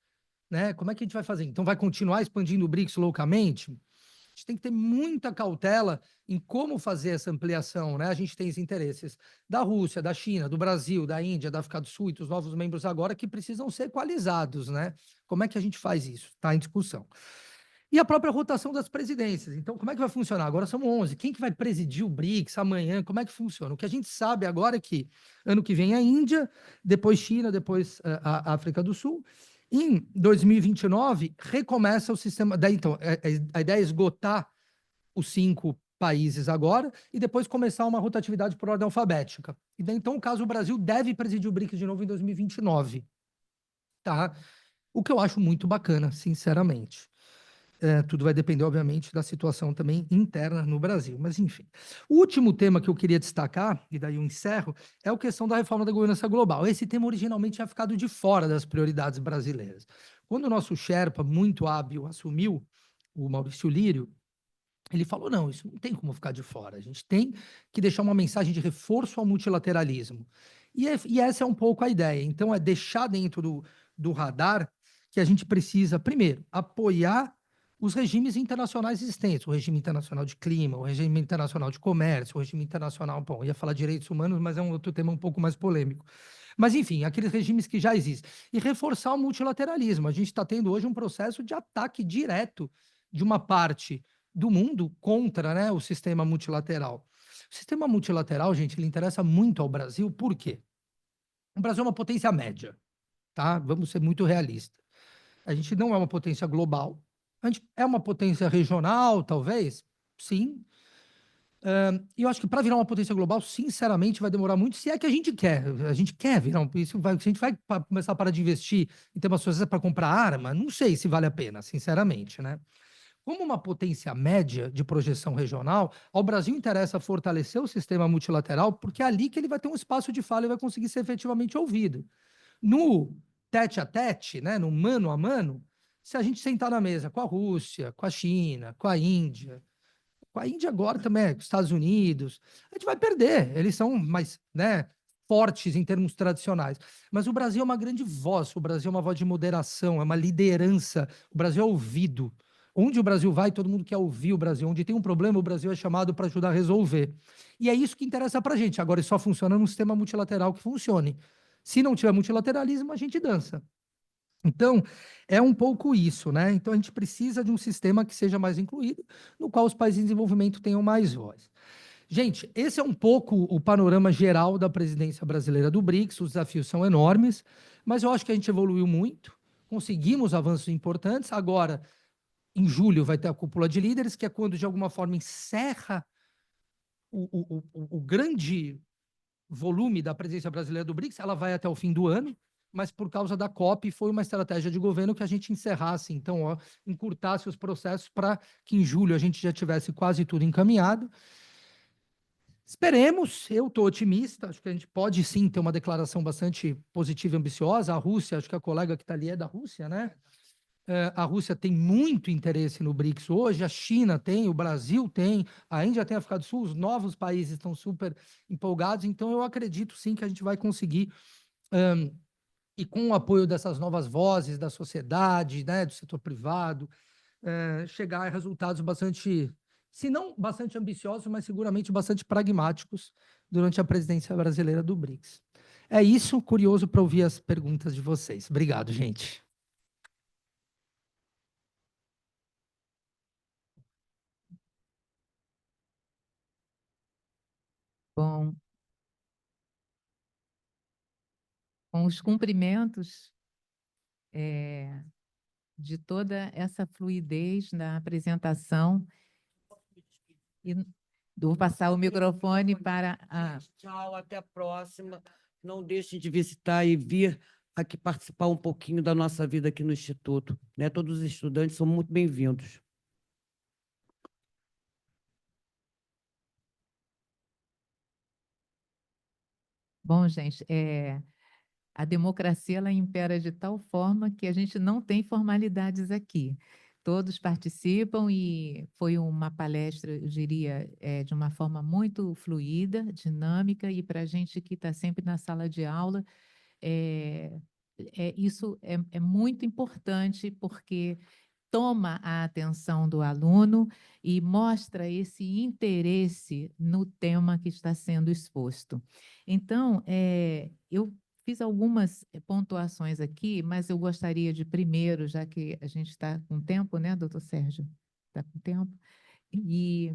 né? Como é que a gente vai fazer? Então, vai continuar expandindo o BRICS loucamente? A gente tem que ter muita cautela em como fazer essa ampliação, né? A gente tem os interesses da Rússia, da China, do Brasil, da Índia, da África do Sul e dos novos membros agora que precisam ser equalizados, né? Como é que a gente faz isso? Está em discussão. E a própria rotação das presidências. Então, como é que vai funcionar? Agora são 11. Quem que vai presidir o BRICS amanhã? Como é que funciona? O que a gente sabe agora é que ano que vem a Índia, depois China, depois a África do Sul. Em 2029, recomeça o sistema. Daí, então, a ideia é esgotar os 5 países agora e depois começar uma rotatividade por ordem alfabética. E daí, então, o caso, o Brasil deve presidir o BRICS de novo em 2029. Tá? O que eu acho muito bacana, sinceramente. Tudo vai depender, obviamente, da situação também interna no Brasil. Mas, enfim. O último tema que eu queria destacar, e daí eu encerro, é a questão da reforma da governança global. Esse tema originalmente tinha ficado de fora das prioridades brasileiras. Quando o nosso Sherpa, muito hábil, assumiu, o Maurício Lírio, ele falou, não, isso não tem como ficar de fora. A gente tem que deixar uma mensagem de reforço ao multilateralismo. E essa é um pouco a ideia. Então, é deixar dentro do radar que a gente precisa, primeiro, apoiar os regimes internacionais existentes, o regime internacional de clima, o regime internacional de comércio, o regime internacional, bom, eu ia falar direitos humanos, mas é um outro tema um pouco mais polêmico. Mas, enfim, aqueles regimes que já existem. E reforçar o multilateralismo. A gente está tendo hoje um processo de ataque direto de uma parte do mundo contra, né, o sistema multilateral. O sistema multilateral, gente, ele interessa muito ao Brasil, por quê? O Brasil é uma potência média, tá? Vamos ser muito realistas. A gente não é uma potência global, a gente é uma potência regional, talvez, sim. E eu acho que para virar uma potência global, sinceramente, vai demorar muito, se é que a gente quer. A gente quer virar isso vai, se a gente vai começar a parar de investir em ter uma sociedade para comprar arma, não sei se vale a pena, sinceramente, né? Como uma potência média de projeção regional, ao Brasil interessa fortalecer o sistema multilateral, porque é ali que ele vai ter um espaço de fala e vai conseguir ser efetivamente ouvido. No tete a tete, né, no mano a mano, se a gente sentar na mesa com a Rússia, com a China, com a Índia agora também, com os Estados Unidos, a gente vai perder. Eles são mais, né, fortes em termos tradicionais. Mas o Brasil é uma grande voz, o Brasil é uma voz de moderação, é uma liderança, o Brasil é ouvido. Onde o Brasil vai, todo mundo quer ouvir o Brasil. Onde tem um problema, o Brasil é chamado para ajudar a resolver. E é isso que interessa para a gente. Agora, isso só funciona num sistema multilateral que funcione. Se não tiver multilateralismo, a gente dança. Então, é um pouco isso, né? Então, a gente precisa de um sistema que seja mais incluído, no qual os países em desenvolvimento tenham mais voz. Gente, esse é um pouco o panorama geral da presidência brasileira do BRICS. Os desafios são enormes, mas eu acho que a gente evoluiu muito, conseguimos avanços importantes. Agora, em julho, vai ter a cúpula de líderes, que é quando, de alguma forma, encerra o grande volume da presidência brasileira do BRICS. Ela vai até o fim do ano, mas por causa da COP foi uma estratégia de governo que a gente encerrasse, então, ó, encurtasse os processos para que em julho a gente já tivesse quase tudo encaminhado. Esperemos, eu estou otimista, acho que a gente pode sim ter uma declaração bastante positiva e ambiciosa. A Rússia, acho que a colega que está ali é da Rússia, né? A Rússia tem muito interesse no BRICS hoje, a China tem, o Brasil tem, a Índia tem, a África do Sul, os novos países estão super empolgados, então eu acredito sim que a gente vai conseguir, e com o apoio dessas novas vozes da sociedade, né, do setor privado, chegar a resultados bastante, se não bastante ambiciosos, mas seguramente bastante pragmáticos durante a presidência brasileira do BRICS. É isso, curioso para ouvir as perguntas de vocês. Obrigado, gente. Bom, com os cumprimentos de toda essa fluidez na apresentação, e vou passar o microfone para a... Tchau, até a próxima. Não deixem de visitar e vir aqui participar um pouquinho da nossa vida aqui no Instituto, né? Todos os estudantes são muito bem-vindos. Bom, Bom, gente, a democracia ela impera de tal forma que a gente não tem formalidades aqui. Todos participam e foi uma palestra, eu diria, de uma forma muito fluida, dinâmica, e para a gente que está sempre na sala de aula, isso é muito importante, porque toma a atenção do aluno e mostra esse interesse no tema que está sendo exposto. Então, eu fiz algumas pontuações aqui, mas eu gostaria de primeiro, já que a gente está com tempo, né, doutor Sérgio? Está com tempo? E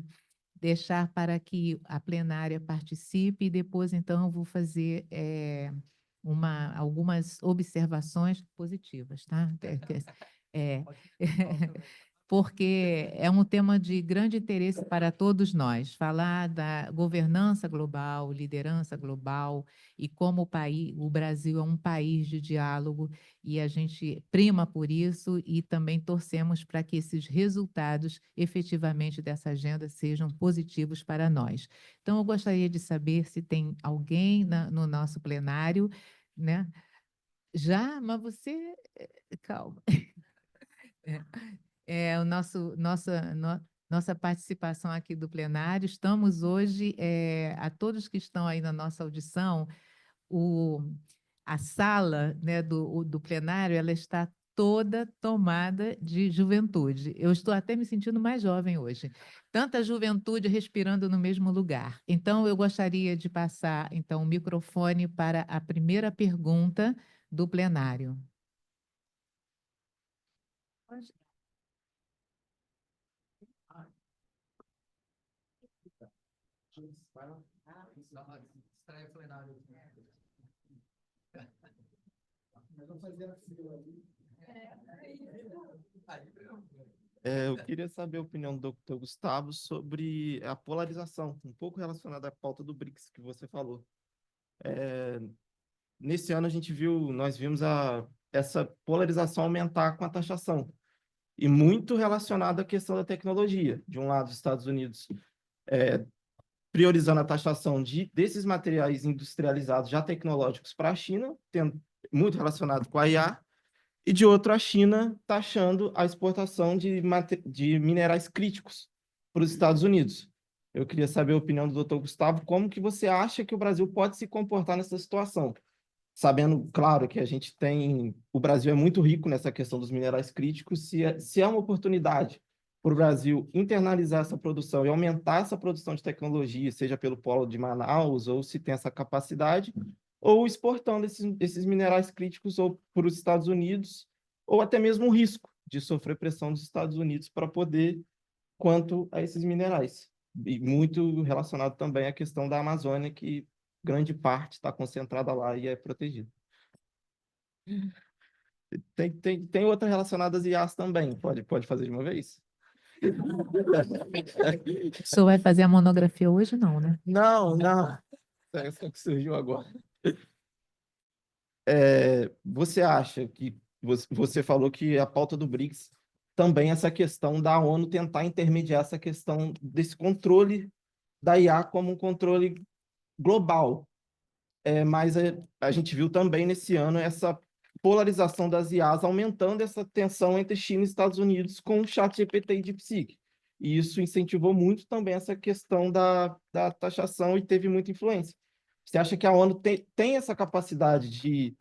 deixar para que a plenária participe e depois, então, eu vou fazer algumas observações positivas, tá? É, porque é um tema de grande interesse para todos nós, falar da governança global, liderança global e como o Brasil é um país de diálogo e a gente prima por isso e também torcemos para que esses resultados efetivamente dessa agenda sejam positivos para nós. Então, eu gostaria de saber se tem alguém no nosso plenário, né? Já, mas você, calma. Nossa participação aqui do plenário. Estamos hoje, a todos que estão aí na nossa audição, a sala, né, do plenário, ela está toda tomada de juventude. Eu estou até me sentindo mais jovem hoje. Tanta juventude respirando no mesmo lugar. Então, eu gostaria de passar, então, o microfone para a primeira pergunta do plenário. Estreia plenário. Eu queria saber a opinião do Dr. Gustavo sobre a polarização, um pouco relacionada à pauta do BRICS que você falou. Nesse ano nós vimos essa polarização aumentar com a taxação, e muito relacionado à questão da tecnologia. De um lado, os Estados Unidos priorizando a taxação desses materiais industrializados já tecnológicos para a China, muito relacionado com a IA, e de outro, a China taxando a exportação de minerais críticos para os Estados Unidos. Eu queria saber a opinião do Dr. Gustavo, como que você acha que o Brasil pode se comportar nessa situação? Sabendo, claro, que o Brasil é muito rico nessa questão dos minerais críticos, se é uma oportunidade para o Brasil internalizar essa produção e aumentar essa produção de tecnologia, seja pelo polo de Manaus, ou se tem essa capacidade, ou exportando esses minerais críticos ou para os Estados Unidos, ou até mesmo o risco de sofrer pressão dos Estados Unidos para poder quanto a esses minerais. E muito relacionado também à questão da Amazônia, que grande parte está concentrada lá e é protegida. Tem outra relacionada às IAs também. Pode fazer de uma vez? O senhor vai fazer a monografia hoje, não, né? Não. É só que surgiu agora. Você acha que... Você falou que a pauta do BRICS também essa questão da ONU tentar intermediar essa questão desse controle da IA como um controle global. Mas a gente viu também nesse ano essa polarização das IAs aumentando essa tensão entre China e Estados Unidos com o ChatGPT e DeepSeek. E isso incentivou muito também essa questão da taxação e teve muita influência. Você acha que a ONU tem essa capacidade de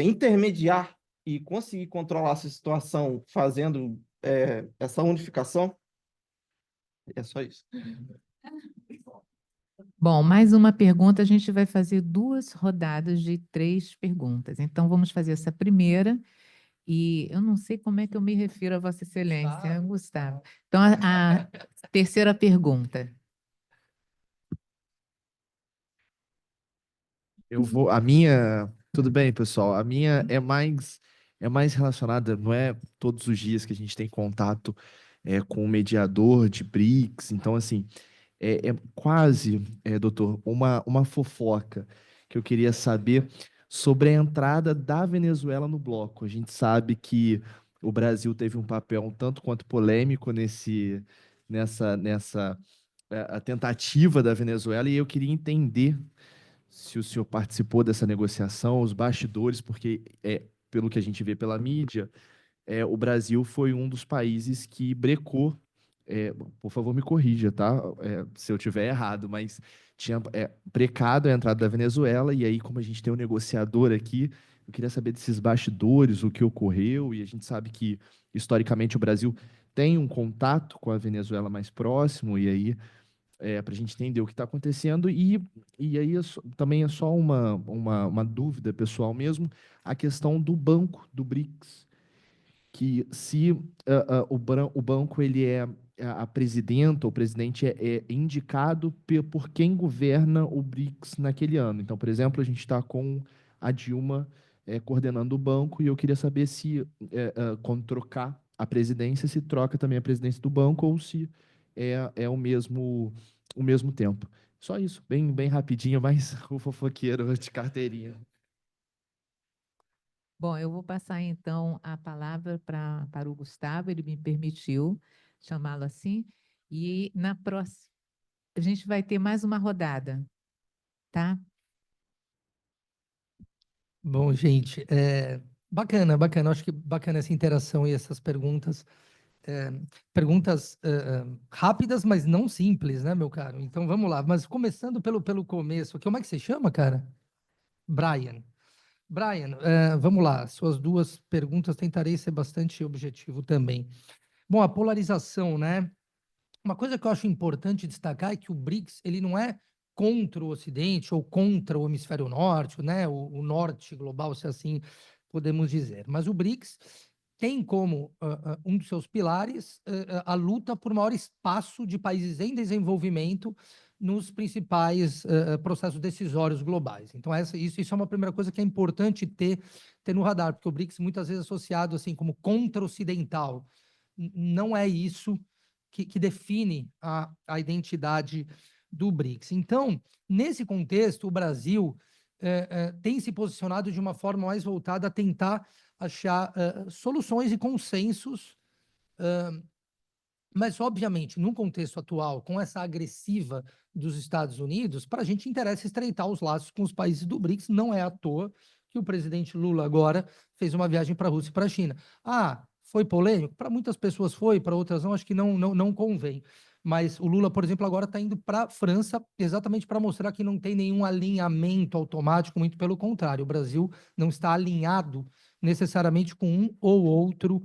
intermediar e conseguir controlar essa situação fazendo essa unificação? É só isso. Bom, mais uma pergunta, a gente vai fazer 2 rodadas de 3 perguntas. Então, vamos fazer essa primeira, e eu não sei como é que eu me refiro a Vossa Excelência, Gustavo. Então, a terceira pergunta. Tudo bem, pessoal? A minha é mais relacionada, não é todos os dias que a gente tem contato com o mediador de BRICS. Então, assim, é quase, doutor, uma fofoca que eu queria saber sobre a entrada da Venezuela no bloco. A gente sabe que o Brasil teve um papel um tanto quanto polêmico nessa a tentativa da Venezuela, e eu queria entender se o senhor participou dessa negociação, os bastidores, porque, pelo que a gente vê pela mídia, o Brasil foi um dos países que brecou, por favor me corrija, tá? Se eu tiver errado, mas tinha brecado a entrada da Venezuela, e aí, como a gente tem um negociador aqui, eu queria saber desses bastidores, o que ocorreu, e a gente sabe que, historicamente, o Brasil tem um contato com a Venezuela mais próximo, e aí, para a gente entender o que está acontecendo, e aí também é só uma dúvida pessoal mesmo, a questão do banco, do BRICS, que se o banco ele a presidenta, o presidente é indicado por quem governa o BRICS naquele ano. Então, por exemplo, a gente está com a Dilma coordenando o banco, e eu queria saber se, quando trocar a presidência, se troca também a presidência do banco ou se é o mesmo tempo. Só isso, bem rapidinho, mas o fofoqueiro de carteirinha. Bom, eu vou passar então a palavra para o Gustavo, ele me permitiu chamá-lo assim, e na próxima a gente vai ter mais uma rodada, tá? Bom, gente, bacana, bacana. Acho que bacana essa interação e essas perguntas. Perguntas rápidas, mas não simples, né, meu caro? Então vamos lá. Mas começando pelo começo, como é que você chama, cara? Brian. Brian, vamos lá. Suas duas perguntas, tentarei ser bastante objetivo também. Bom, a polarização, né? Uma coisa que eu acho importante destacar é que o BRICS ele não é contra o Ocidente ou contra o Hemisfério Norte, né? O Norte global, se assim podemos dizer. Mas o BRICS tem como um dos seus pilares a luta por maior espaço de países em desenvolvimento nos principais processos decisórios globais. Então, isso é uma primeira coisa que é importante ter no radar, porque o BRICS muitas vezes é associado assim como contra-ocidental. Não é isso que define a identidade do BRICS. Então, nesse contexto, o Brasil tem se posicionado de uma forma mais voltada a tentar achar soluções e consensos, mas, obviamente, no contexto atual, com essa agressiva dos Estados Unidos, para a gente interessa estreitar os laços com os países do BRICS. Não é à toa que o presidente Lula agora fez uma viagem para a Rússia e para a China. Foi polêmico? Para muitas pessoas foi, para outras não, acho que não convém. Mas o Lula, por exemplo, agora está indo para a França exatamente para mostrar que não tem nenhum alinhamento automático, muito pelo contrário, o Brasil não está alinhado necessariamente com um ou outro,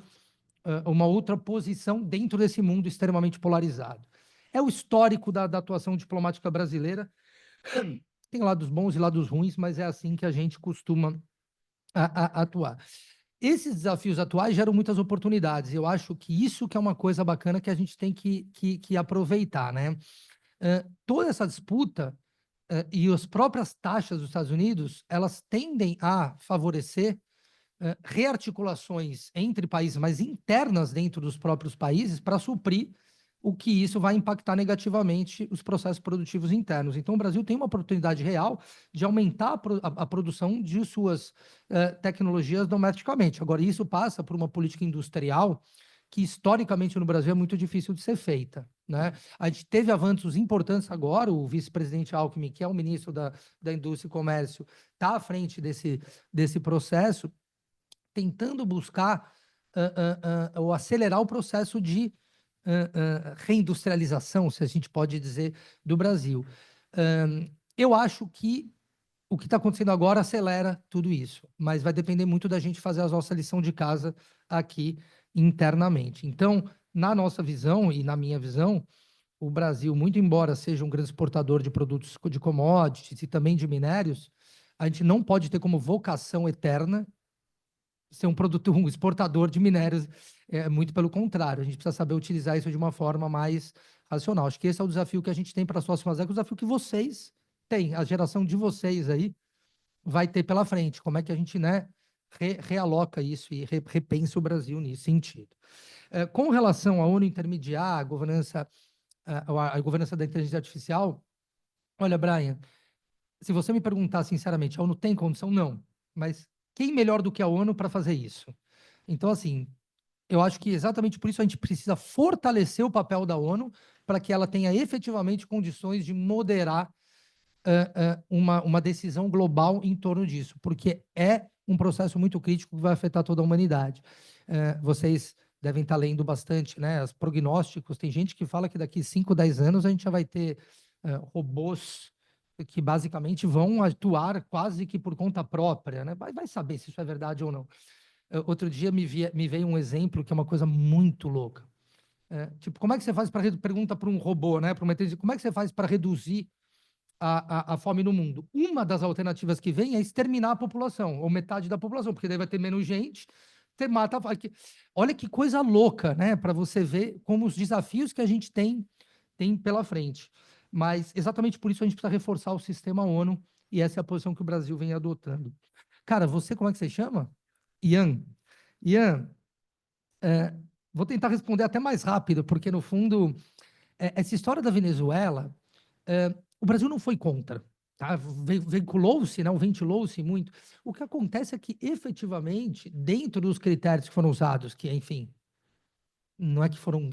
uma outra posição dentro desse mundo extremamente polarizado. É o histórico da atuação diplomática brasileira. Tem lados bons e lados ruins, mas é assim que a gente costuma atuar. Esses desafios atuais geram muitas oportunidades. Eu acho que isso que é uma coisa bacana que a gente tem que aproveitar, né? Toda essa disputa e as próprias taxas dos Estados Unidos, elas tendem a favorecer rearticulações entre países, mas internas dentro dos próprios países, para suprir o que isso vai impactar negativamente os processos produtivos internos. Então, o Brasil tem uma oportunidade real de aumentar a produção de suas tecnologias domesticamente. Agora, isso passa por uma política industrial que, historicamente, no Brasil é muito difícil de ser feita, né? A gente teve avanços importantes agora, o vice-presidente Alckmin, que é o ministro da Indústria e Comércio, está à frente desse processo, tentando buscar ou acelerar o processo de reindustrialização, se a gente pode dizer, do Brasil. Eu acho que o que está acontecendo agora acelera tudo isso, mas vai depender muito da gente fazer a nossa lição de casa aqui internamente. Então, na nossa visão e na minha visão, o Brasil, muito embora seja um grande exportador de produtos de commodities e também de minérios, a gente não pode ter como vocação eterna ser um exportador de minérios, muito pelo contrário, a gente precisa saber utilizar isso de uma forma mais racional. Acho que esse é o desafio que a gente tem para as próximas décadas, o desafio que vocês têm, a geração de vocês aí vai ter pela frente. Como é que a gente, né, realoca isso e repensa o Brasil nesse sentido. Com relação à ONU intermediar, a governança da inteligência artificial, olha, Brian, se você me perguntar sinceramente, a ONU tem condição? Não. Mas quem melhor do que a ONU para fazer isso? Então, assim, eu acho que exatamente por isso a gente precisa fortalecer o papel da ONU para que ela tenha efetivamente condições de moderar uma decisão global em torno disso, porque é um processo muito crítico que vai afetar toda a humanidade. Vocês devem estar lendo bastante, né, os prognósticos. Tem gente que fala que daqui 5, 10 anos a gente já vai ter robôs que basicamente vão atuar quase que por conta própria, né? Vai saber se isso é verdade ou não. Outro dia me veio um exemplo que é uma coisa muito louca. Tipo, como é que você faz para pergunta para um robô, né? Para uma inteligência, como é que você faz para reduzir a fome no mundo? Uma das alternativas que vem é exterminar a população, ou metade da população, porque daí vai ter menos gente, você mata. Olha que coisa louca, né? Para você ver como os desafios que a gente tem pela frente. Mas exatamente por isso a gente precisa reforçar o sistema ONU, e essa é a posição que o Brasil vem adotando. Cara, você, como é que você chama? Ian. Ian, vou tentar responder até mais rápido, porque no fundo, essa história da Venezuela, o Brasil não foi contra, tá? Veiculou-se, né? Ventilou-se muito. O que acontece é que, efetivamente, dentro dos critérios que foram usados, que, enfim, não é que foram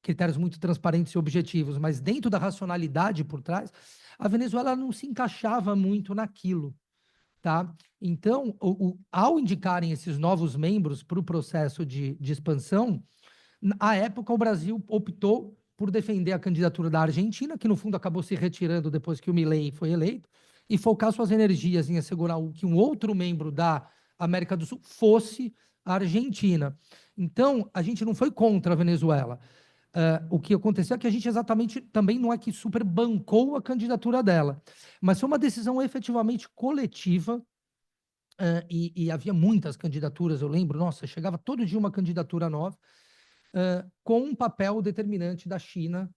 critérios muito transparentes e objetivos, mas dentro da racionalidade por trás, a Venezuela não se encaixava muito naquilo, tá? Então, ao indicarem esses novos membros para o processo de expansão, à época o Brasil optou por defender a candidatura da Argentina, que no fundo acabou se retirando depois que o Milei foi eleito, e focar suas energias em assegurar que um outro membro da América do Sul fosse a Argentina. Então, a gente não foi contra a Venezuela. O que aconteceu é que a gente exatamente também não é que super bancou a candidatura dela, mas foi uma decisão efetivamente coletiva, e havia muitas candidaturas, eu lembro, nossa, chegava todo dia uma candidatura nova, com um papel determinante da China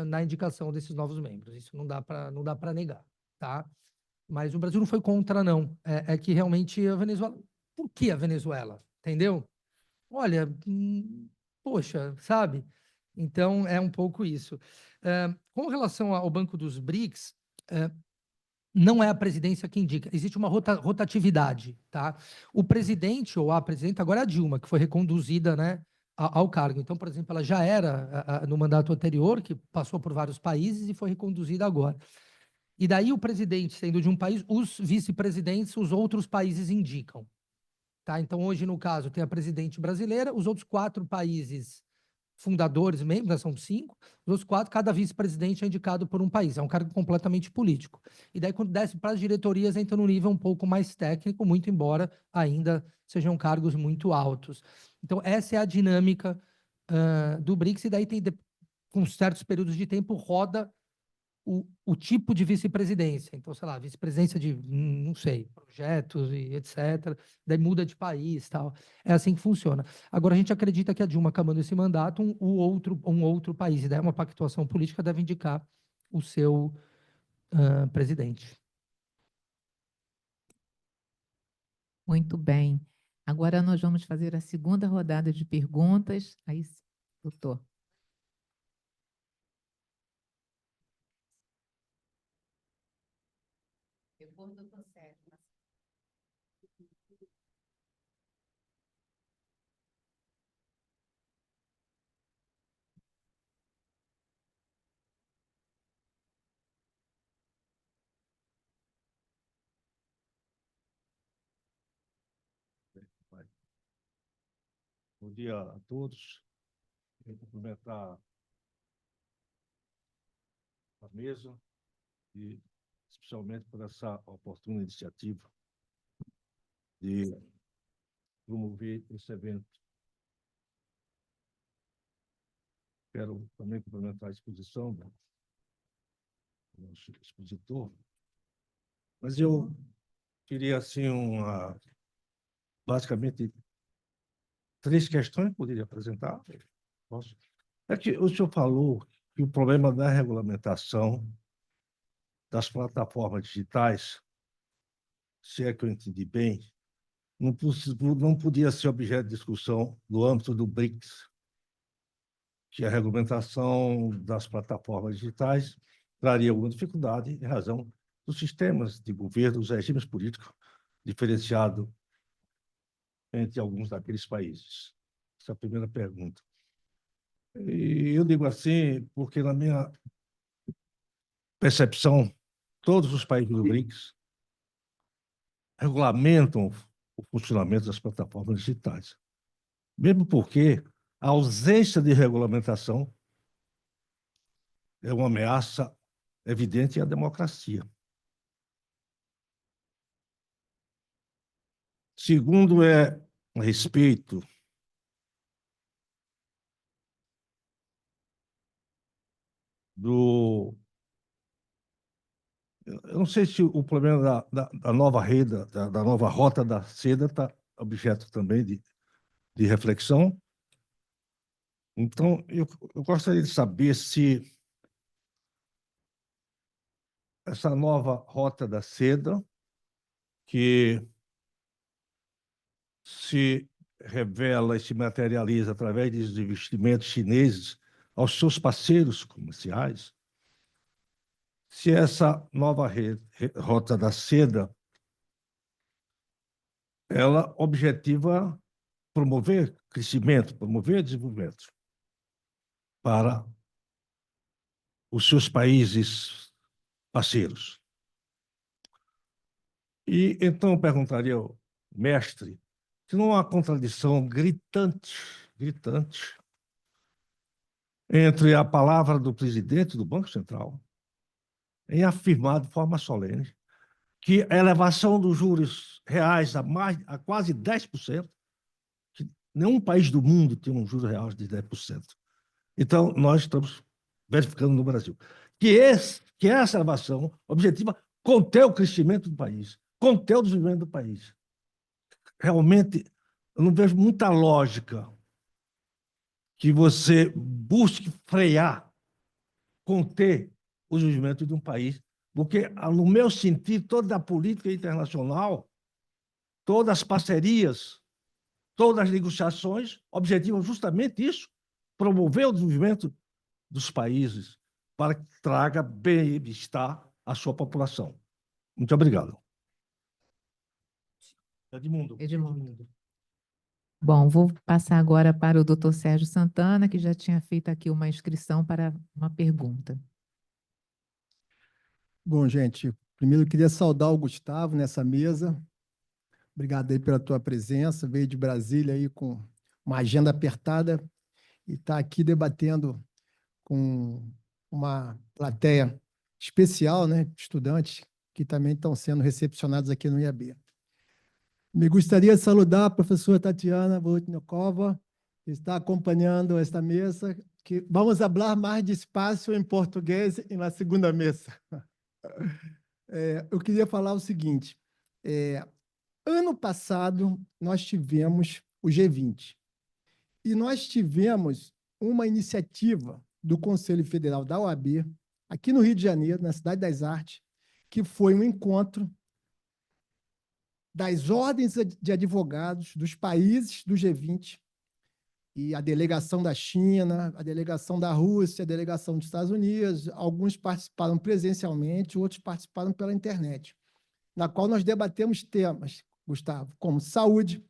na indicação desses novos membros. Isso não dá para negar, tá? Mas o Brasil não foi contra, não. É que realmente a Venezuela... Por que a Venezuela? Entendeu? Olha, poxa, sabe? Então, é um pouco isso. Com relação ao Banco dos BRICS, não é a presidência que indica, existe uma rotatividade, tá? O presidente ou a presidenta, agora é a Dilma, que foi reconduzida, né, ao cargo. Então, por exemplo, ela já era no mandato anterior, que passou por vários países e foi reconduzida agora. E daí o presidente sendo de um país, os vice-presidentes, os outros países indicam. Tá? Então, hoje, no caso, tem a presidente brasileira, os outros 4 países fundadores, membros, né, são 5, os outros 4, cada vice-presidente é indicado por um país, é um cargo completamente político. E daí, quando desce para as diretorias, entra num nível um pouco mais técnico, muito embora ainda sejam cargos muito altos. Então, essa é a dinâmica do BRICS, e daí tem, com certos períodos de tempo, roda o tipo de vice-presidência. Então, sei lá, vice-presidência de, não sei, projetos e etc. Daí muda de país, tal. É assim que funciona. Agora, a gente acredita que a Dilma, acabando esse mandato, um outro país, e daí uma pactuação política deve indicar o seu presidente. Muito bem. Agora nós vamos fazer a segunda rodada de perguntas. Aí, doutor. Depois do doutor Bom dia a todos. Quero cumprimentar a mesa e especialmente por essa oportuna iniciativa de promover esse evento. Quero também cumprimentar a exposição do nosso expositor, mas eu queria, assim, basicamente, 3 questões que poderia apresentar. Posso? É que o senhor falou que o problema da regulamentação das plataformas digitais, se é que eu entendi bem, não podia ser objeto de discussão no âmbito do BRICS, que a regulamentação das plataformas digitais traria alguma dificuldade em razão dos sistemas de governo, dos regimes políticos diferenciados entre alguns daqueles países. Essa é a primeira pergunta. E eu digo assim porque, na minha percepção, todos os países do BRICS regulamentam o funcionamento das plataformas digitais. Mesmo porque a ausência de regulamentação é uma ameaça evidente à democracia. Segundo é a respeito do... Eu não sei se o problema da nova rede, da nova rota da seda está objeto também de reflexão. Então, eu gostaria de saber se essa nova rota da seda, que se revela e se materializa através dos investimentos chineses aos seus parceiros comerciais, se essa nova rota da seda, ela objetiva promover crescimento, promover desenvolvimento para os seus países parceiros. E então eu perguntaria ao mestre se não há contradição gritante entre a palavra do presidente do Banco Central em afirmar de forma solene que a elevação dos juros reais a quase 10%, que nenhum país do mundo tem um juro real de 10%. Então, nós estamos verificando no Brasil que essa elevação objetiva conter o crescimento do país, conter o desenvolvimento do país. Realmente, eu não vejo muita lógica que você busque frear, conter o desenvolvimento de um país, porque, no meu sentido, toda a política internacional, todas as parcerias, todas as negociações objetivam justamente isso, promover o desenvolvimento dos países para que traga bem-estar à sua população. Muito obrigado. Edmundo. Bom, vou passar agora para o doutor Sérgio Santana, que já tinha feito aqui uma inscrição para uma pergunta. Bom, gente, primeiro eu queria saudar o Gustavo nessa mesa. Obrigado aí pela tua presença. Veio de Brasília aí com uma agenda apertada e está aqui debatendo com uma plateia especial, né? Estudantes que também estão sendo recepcionados aqui no IAB. Me gostaria de saudar a professora Tatiana Bortnikova, que está acompanhando esta mesa, que vamos falar mais despacio em português na segunda mesa. Eu queria falar o seguinte, ano passado nós tivemos o G20 e nós tivemos uma iniciativa do Conselho Federal da OAB, aqui no Rio de Janeiro, na Cidade das Artes, que foi um encontro das ordens de advogados dos países do G20 e a delegação da China, a delegação da Rússia, a delegação dos Estados Unidos, alguns participaram presencialmente, outros participaram pela internet, na qual nós debatemos temas, Gustavo, como saúde,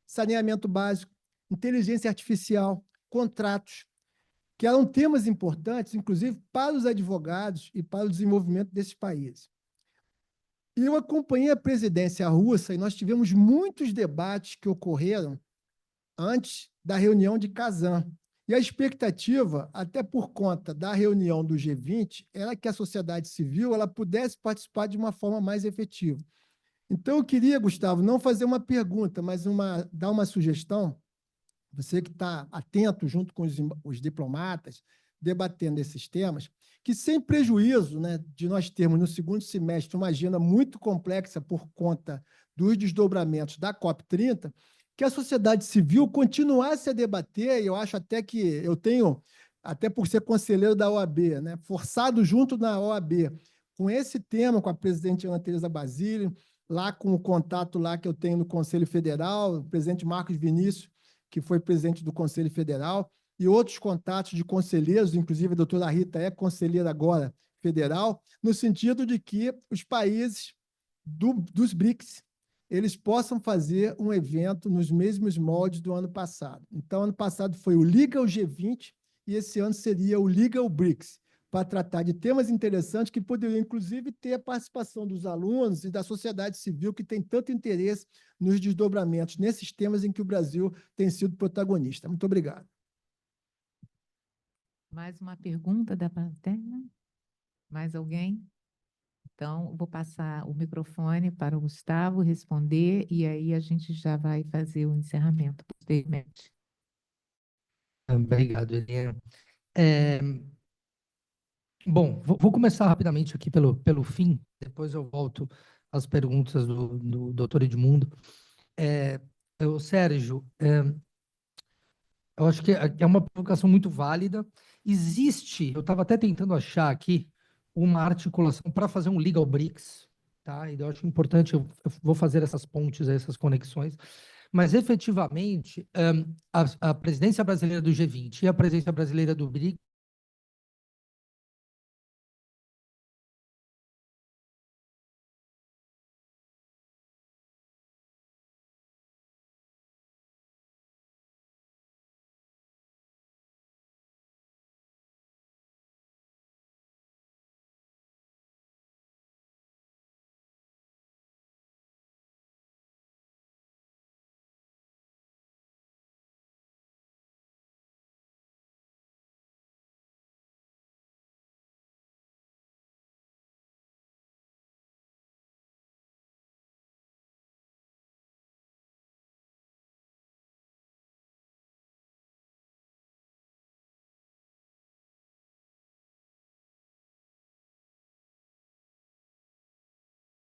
saneamento básico, inteligência artificial, contratos, que eram temas importantes, inclusive para os advogados e para o desenvolvimento desses países. E eu acompanhei a presidência russa e nós tivemos muitos debates que ocorreram antes da reunião de Kazan. E a expectativa, até por conta da reunião do G20, era que a sociedade civil ela pudesse participar de uma forma mais efetiva. Então, eu queria, Gustavo, não fazer uma pergunta, mas dar uma sugestão, você que está atento junto com os diplomatas, debatendo esses temas, que sem prejuízo, né, de nós termos no segundo semestre uma agenda muito complexa por conta dos desdobramentos da COP30, que a sociedade civil continuasse a debater, e eu acho até que eu tenho, até por ser conselheiro da OAB, né, forçado junto na OAB, com esse tema, com a presidente Ana Tereza Basílio, lá com o contato lá que eu tenho no Conselho Federal, o presidente Marcos Vinícius, que foi presidente do Conselho Federal, e outros contatos de conselheiros, inclusive a doutora Rita é conselheira agora federal, no sentido de que os países dos BRICS eles possam fazer um evento nos mesmos moldes do ano passado. Então, ano passado foi o Liga ao G20 e esse ano seria o Legal BRICS, para tratar de temas interessantes que poderiam, inclusive, ter a participação dos alunos e da sociedade civil que tem tanto interesse nos desdobramentos, nesses temas em que o Brasil tem sido protagonista. Muito obrigado. Mais uma pergunta da plateia? Mais alguém? Então, vou passar o microfone para o Gustavo responder e aí a gente já vai fazer o encerramento posteriormente. Obrigado, Eliane. Bom, vou começar rapidamente aqui pelo fim, depois eu volto às perguntas do doutor Edmundo. Sérgio, eu acho que é uma provocação muito válida. Existe, eu estava até tentando achar aqui, uma articulação para fazer um Legal BRICS, tá? E eu acho importante, eu vou fazer essas pontes, essas conexões, mas efetivamente, a presidência brasileira do G20 e a presidência brasileira do BRICS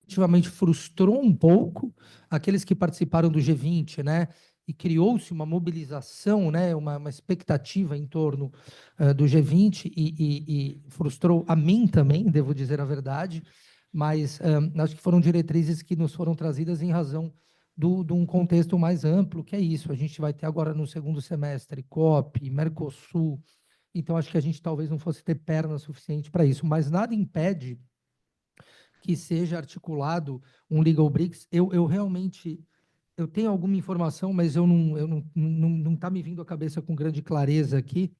efetivamente frustrou um pouco aqueles que participaram do G20, né? E criou-se uma mobilização, né? Uma expectativa em torno do G20 e frustrou a mim também, devo dizer a verdade, mas acho que foram diretrizes que nos foram trazidas em razão de um contexto mais amplo, que é isso. A gente vai ter agora no segundo semestre COP, Mercosul, então acho que a gente talvez não fosse ter perna suficiente para isso, mas nada impede que seja articulado um Legal BRICS. Eu realmente eu tenho alguma informação, mas eu não está me vindo à cabeça com grande clareza aqui.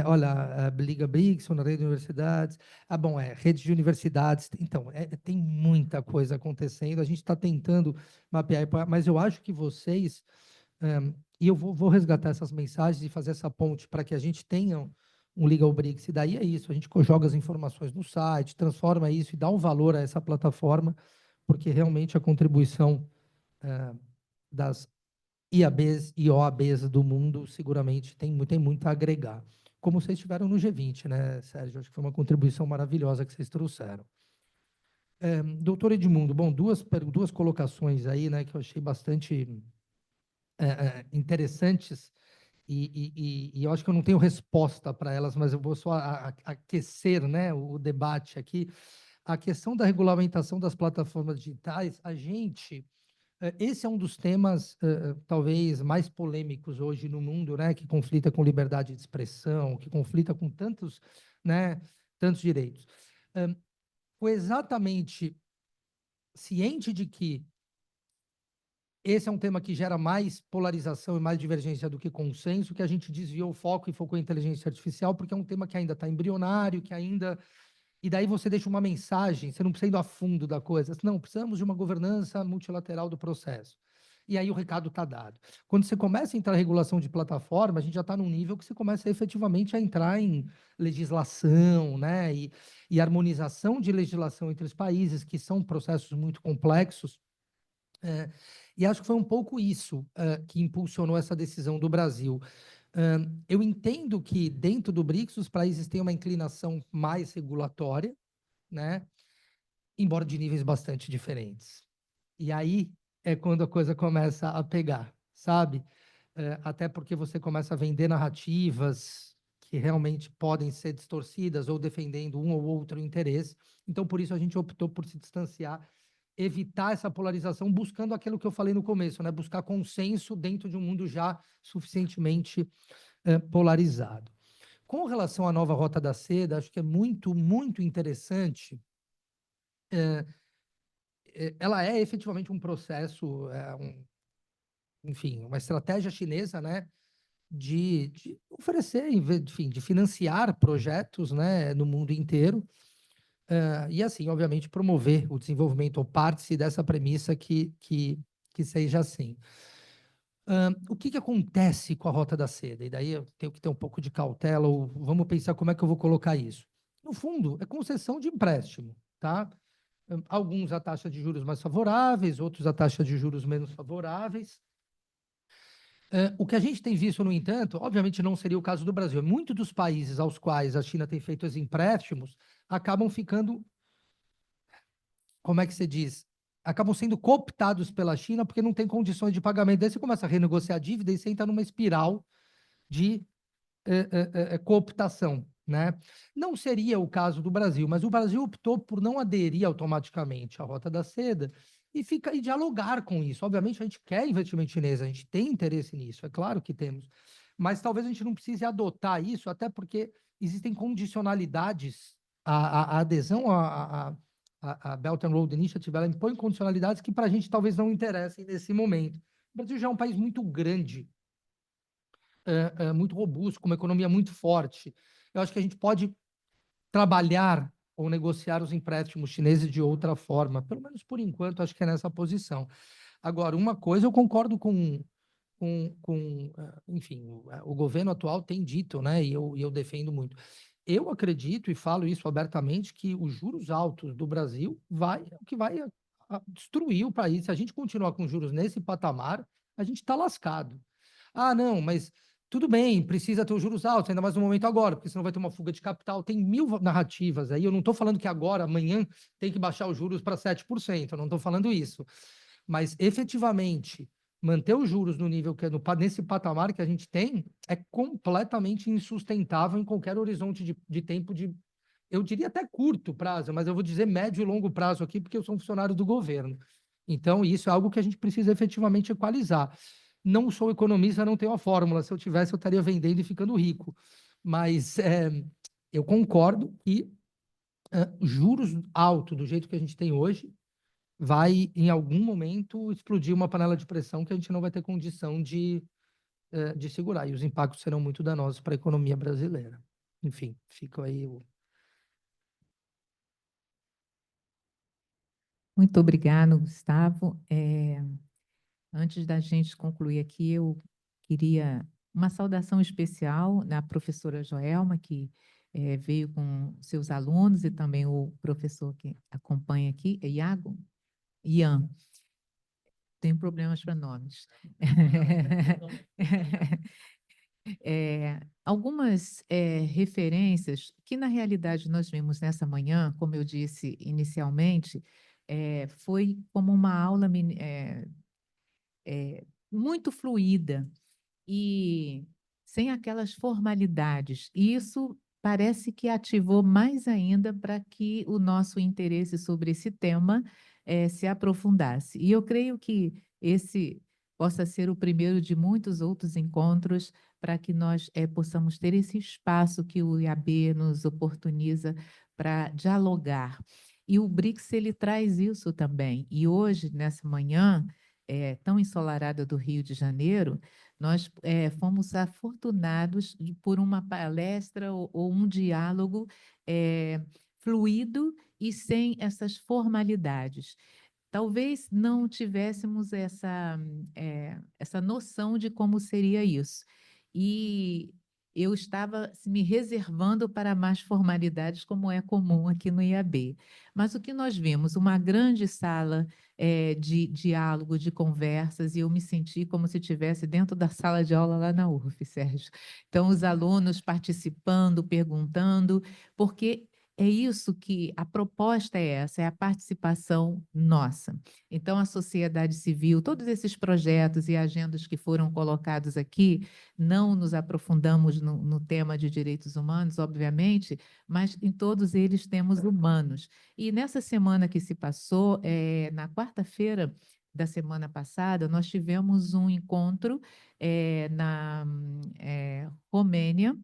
Olha, a Liga BRICS, na rede de universidades. Bom, rede de universidades. Então, tem muita coisa acontecendo. A gente está tentando mapear, mas eu acho que vocês, e eu vou resgatar essas mensagens e fazer essa ponte para que a gente tenha um Legal BRICS. E daí é isso, a gente joga as informações no site, transforma isso e dá um valor a essa plataforma, porque realmente a contribuição das IABs e OABs do mundo seguramente tem muito a agregar. Como vocês tiveram no G20, né, Sérgio? Acho que foi uma contribuição maravilhosa que vocês trouxeram. Doutor Edmundo, bom, duas colocações aí, né, que eu achei bastante interessantes e eu acho que eu não tenho resposta para elas, mas eu vou só aquecer, né, o debate aqui. A questão da regulamentação das plataformas digitais, esse é um dos temas talvez mais polêmicos hoje no mundo, né, que conflita com liberdade de expressão, que conflita com tantos, né, tantos direitos. Foi exatamente ciente de que esse é um tema que gera mais polarização e mais divergência do que consenso, que a gente desviou o foco e focou em inteligência artificial, porque é um tema que ainda está embrionário, que ainda... E daí você deixa uma mensagem, você não precisa ir a fundo da coisa. Não, precisamos de uma governança multilateral do processo. E aí o recado está dado. Quando você começa a entrar em regulação de plataforma, a gente já está num nível que você começa efetivamente a entrar em legislação, né? E harmonização de legislação entre os países, que são processos muito complexos. E acho que foi um pouco isso que impulsionou essa decisão do Brasil. Eu entendo que dentro do BRICS os países têm uma inclinação mais regulatória, né? Embora de níveis bastante diferentes. E aí é quando a coisa começa a pegar, sabe? Até porque você começa a vender narrativas que realmente podem ser distorcidas ou defendendo um ou outro interesse. Então, por isso, a gente optou por se distanciar, evitar essa polarização, buscando aquilo que eu falei no começo, né? Buscar consenso dentro de um mundo já suficientemente polarizado. Com relação à nova Rota da Seda, acho que é muito interessante. Ela é efetivamente um processo, enfim, uma estratégia chinesa, né? de oferecer, enfim, de financiar projetos, né, no mundo inteiro, e assim, obviamente, promover o desenvolvimento, ou parte-se dessa premissa que seja assim. O que acontece com a Rota da Seda? E daí eu tenho que ter um pouco de cautela, ou vamos pensar como é que eu vou colocar isso. No fundo, é concessão de empréstimo, tá? Alguns a taxa de juros mais favoráveis, outros a taxa de juros menos favoráveis. O que a gente tem visto, no entanto, obviamente não seria o caso do Brasil. Muitos dos países aos quais a China tem feito os empréstimos acabam ficando, como é que se diz? Acabam sendo cooptados pela China porque não tem condições de pagamento. Daí você começa a renegociar a dívida e você entra numa espiral de cooptação, né? Não seria o caso do Brasil, mas o Brasil optou por não aderir automaticamente à Rota da Seda e dialogar com isso. Obviamente, a gente quer investimento chinês, a gente tem interesse nisso, é claro que temos, mas talvez a gente não precise adotar isso, até porque existem condicionalidades. A adesão à Belt and Road Initiative, ela impõe condicionalidades que para a gente talvez não interessem nesse momento. O Brasil já é um país muito grande, muito robusto, com uma economia muito forte. Eu acho que a gente pode trabalhar ou negociar os empréstimos chineses de outra forma, pelo menos por enquanto, acho que é nessa posição. Agora, uma coisa eu concordo enfim, o governo atual tem dito, né, e eu defendo muito. Eu acredito, e falo isso abertamente, que os juros altos do Brasil é o que vai destruir o país. Se a gente continuar com juros nesse patamar, a gente está lascado. Ah, não, mas tudo bem, precisa ter os juros altos, ainda mais no momento agora, porque senão vai ter uma fuga de capital. Tem 1000 narrativas aí. Eu não estou falando que agora, amanhã, tem que baixar os juros para 7%. Eu não estou falando isso. Mas, efetivamente, manter os juros no nível que é nesse patamar que a gente tem é completamente insustentável em qualquer horizonte de tempo eu diria até curto prazo, mas eu vou dizer médio e longo prazo aqui, porque eu sou um funcionário do governo. Então, isso é algo que a gente precisa efetivamente equalizar. Não sou economista, não tenho a fórmula. Se eu tivesse, eu estaria vendendo e ficando rico. Mas eu concordo que juros altos, do jeito que a gente tem hoje, vai, em algum momento, explodir uma panela de pressão que a gente não vai ter condição de segurar. E os impactos serão muito danosos para a economia brasileira. Enfim, fica aí o... Muito obrigado, Gustavo. Antes da gente concluir aqui, eu queria uma saudação especial da professora Joelma, que veio com seus alunos, e também o professor que acompanha aqui, Iago, Ian. Tem problemas para nomes. Algumas referências que, na realidade, nós vimos nessa manhã, como eu disse inicialmente, foi como uma aula muito fluida e sem aquelas formalidades. E isso parece que ativou mais ainda para que o nosso interesse sobre esse tema se aprofundasse. E eu creio que esse possa ser o primeiro de muitos outros encontros para que nós possamos ter esse espaço que o IAB nos oportuniza para dialogar. E o BRICS, ele traz isso também. E hoje, nessa manhã tão ensolarada do Rio de Janeiro, nós fomos afortunados por uma palestra ou um diálogo fluido e sem essas formalidades. Talvez não tivéssemos essa noção de como seria isso. E eu estava me reservando para mais formalidades, como é comum aqui no IAB. Mas o que nós vimos? Uma grande sala de diálogo, de conversas, e eu me senti como se estivesse dentro da sala de aula lá na UF, Sérgio. Então, os alunos participando, perguntando, porque é isso que a proposta é essa, é a participação nossa. Então, a sociedade civil, todos esses projetos e agendas que foram colocados aqui, não nos aprofundamos no tema de direitos humanos, obviamente, mas em todos eles temos humanos. E nessa semana que se passou, na quarta-feira da semana passada, nós tivemos um encontro na Romênia,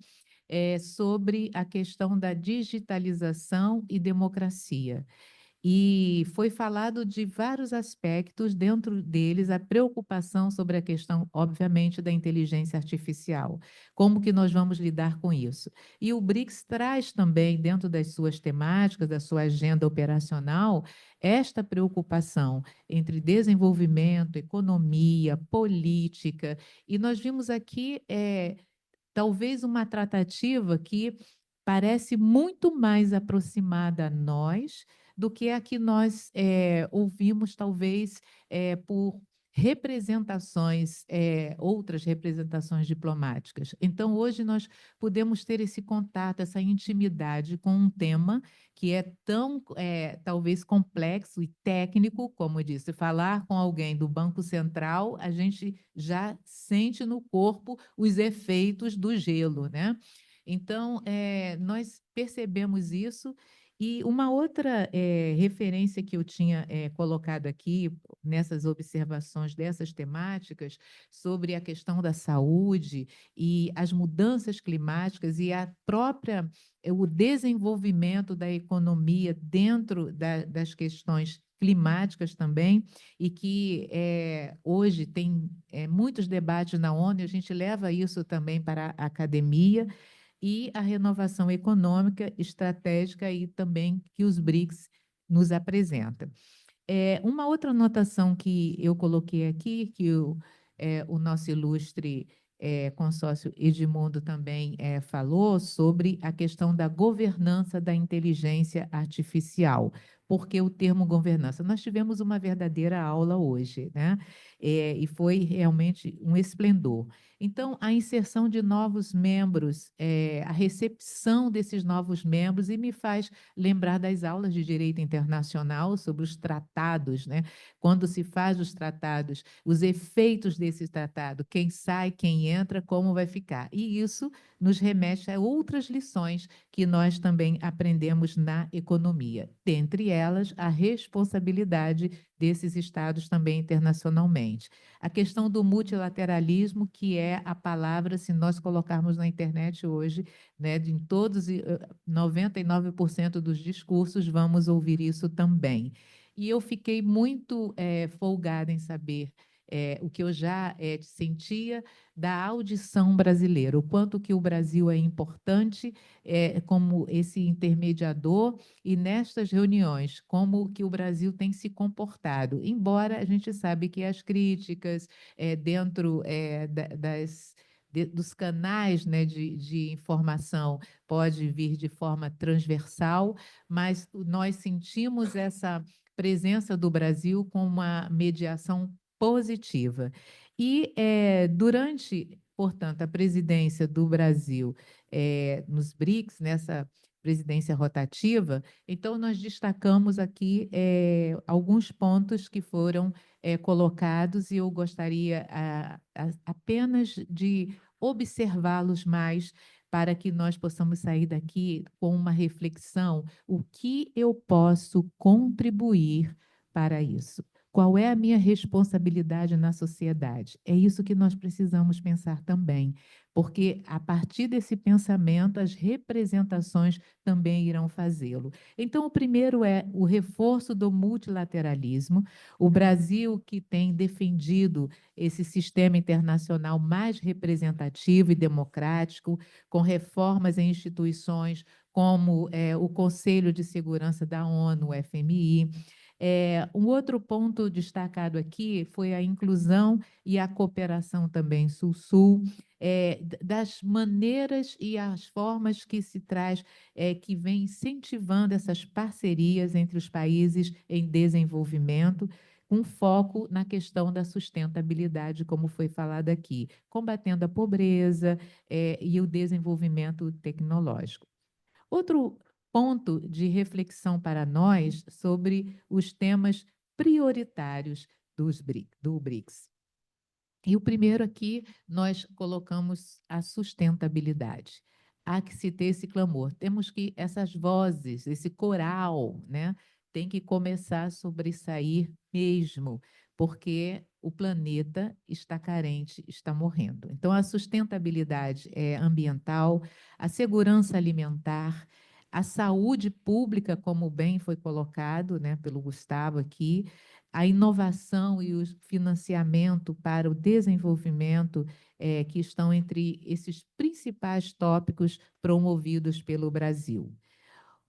sobre a questão da digitalização e democracia. E foi falado de vários aspectos, dentro deles a preocupação sobre a questão, obviamente, da inteligência artificial. Como que nós vamos lidar com isso? E o BRICS traz também, dentro das suas temáticas, da sua agenda operacional, esta preocupação entre desenvolvimento, economia, política, e nós vimos aqui talvez uma tratativa que parece muito mais aproximada a nós do que a que nós ouvimos, talvez, por representações, outras representações diplomáticas. Então, hoje nós podemos ter esse contato, essa intimidade com um tema que é tão, talvez, complexo e técnico, como eu disse, falar com alguém do Banco Central, a gente já sente no corpo os efeitos do gelo, né? Então, nós percebemos isso. E uma outra referência que eu tinha colocado aqui, nessas observações dessas temáticas, sobre a questão da saúde e as mudanças climáticas e a própria, o desenvolvimento da economia dentro das questões climáticas também, e que hoje tem muitos debates na ONU, e a gente leva isso também para a academia, e a renovação econômica, estratégica e também que os BRICS nos apresentam. Uma outra anotação que eu coloquei aqui, que o nosso ilustre consórcio Edmundo também falou sobre a questão da governança da inteligência artificial. Por que o termo governança? Nós tivemos uma verdadeira aula hoje, né? E foi realmente um esplendor. Então, a inserção de novos membros, a recepção desses novos membros, e me faz lembrar das aulas de direito internacional sobre os tratados, né? Quando se faz os tratados, os efeitos desse tratado, quem sai, quem entra, como vai ficar. E isso nos remete a outras lições que nós também aprendemos na economia, dentre elas a responsabilidade desses estados também internacionalmente. A questão do multilateralismo, que é a palavra, se nós colocarmos na internet hoje, né, de todos 99% dos discursos, vamos ouvir isso também. E eu fiquei muito folgada em saber o que eu já sentia da audição brasileira, o quanto que o Brasil é importante como esse intermediador, e nestas reuniões, como que o Brasil tem se comportado, embora a gente sabe que as críticas dentro dos canais, né, de informação pode vir de forma transversal, mas nós sentimos essa presença do Brasil com uma mediação positiva. E durante, portanto, a presidência do Brasil nos BRICS, nessa presidência rotativa, então nós destacamos aqui alguns pontos que foram colocados, e eu gostaria apenas de observá-los mais, para que nós possamos sair daqui com uma reflexão: o que eu posso contribuir para isso? Qual é a minha responsabilidade na sociedade? É isso que nós precisamos pensar também, porque a partir desse pensamento, as representações também irão fazê-lo. Então, o primeiro é o reforço do multilateralismo. O Brasil, que tem defendido esse sistema internacional mais representativo e democrático, com reformas em instituições como o Conselho de Segurança da ONU, o FMI. Um outro ponto destacado aqui foi a inclusão e a cooperação também Sul-Sul, das maneiras e as formas que se traz, que vem incentivando essas parcerias entre os países em desenvolvimento, com foco na questão da sustentabilidade, como foi falado aqui, combatendo a pobreza e o desenvolvimento tecnológico. Outro ponto de reflexão para nós sobre os temas prioritários do BRICS. E o primeiro aqui, nós colocamos a sustentabilidade. Há que se ter esse clamor. Temos que, essas vozes, esse coral, né, tem que começar a sobressair mesmo, porque o planeta está carente, está morrendo. Então, a sustentabilidade ambiental, a segurança alimentar, a saúde pública, como bem foi colocado, né, pelo Gustavo aqui, a inovação e o financiamento para o desenvolvimento, que estão entre esses principais tópicos promovidos pelo Brasil.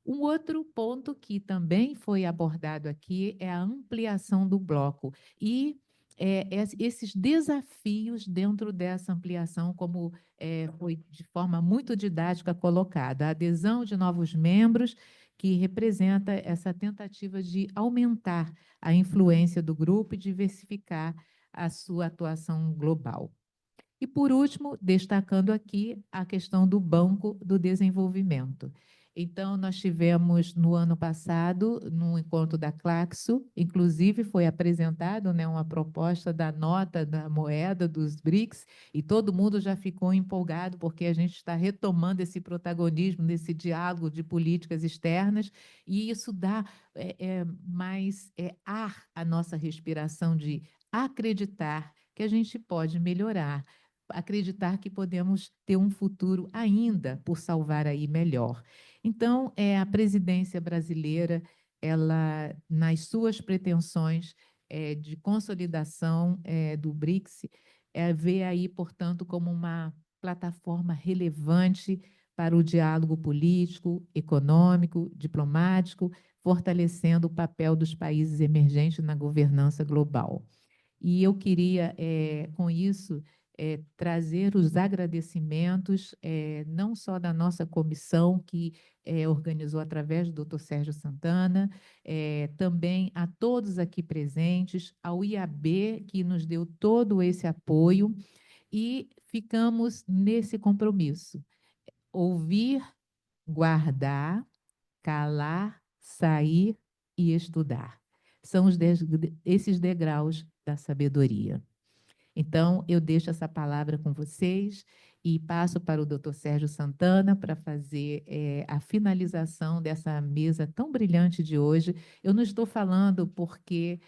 Um outro ponto que também foi abordado aqui é a ampliação do bloco e esses desafios dentro dessa ampliação, como foi de forma muito didática colocada, a adesão de novos membros, que representa essa tentativa de aumentar a influência do grupo e diversificar a sua atuação global. E, por último, destacando aqui a questão do Banco do Desenvolvimento. Então, nós tivemos, no ano passado, no encontro da Claxo, inclusive foi apresentado, né, uma proposta da nota da moeda dos BRICS, e todo mundo já ficou empolgado, porque a gente está retomando esse protagonismo, nesse diálogo de políticas externas, e isso dá mais ar à nossa respiração de acreditar que a gente pode melhorar, acreditar que podemos ter um futuro ainda por salvar aí melhor. Então, a presidência brasileira, ela, nas suas pretensões de consolidação do BRICS, vê aí, portanto, como uma plataforma relevante para o diálogo político, econômico, diplomático, fortalecendo o papel dos países emergentes na governança global. E eu queria, com isso, trazer os agradecimentos, não só da nossa comissão, que organizou através do Dr. Sérgio Santana, também a todos aqui presentes, ao IAB, que nos deu todo esse apoio, e ficamos nesse compromisso: ouvir, guardar, calar, sair e estudar. São esses degraus da sabedoria. Então, eu deixo essa palavra com vocês e passo para o Dr. Sérgio Santana para fazer a finalização dessa mesa tão brilhante de hoje. Eu não estou falando porque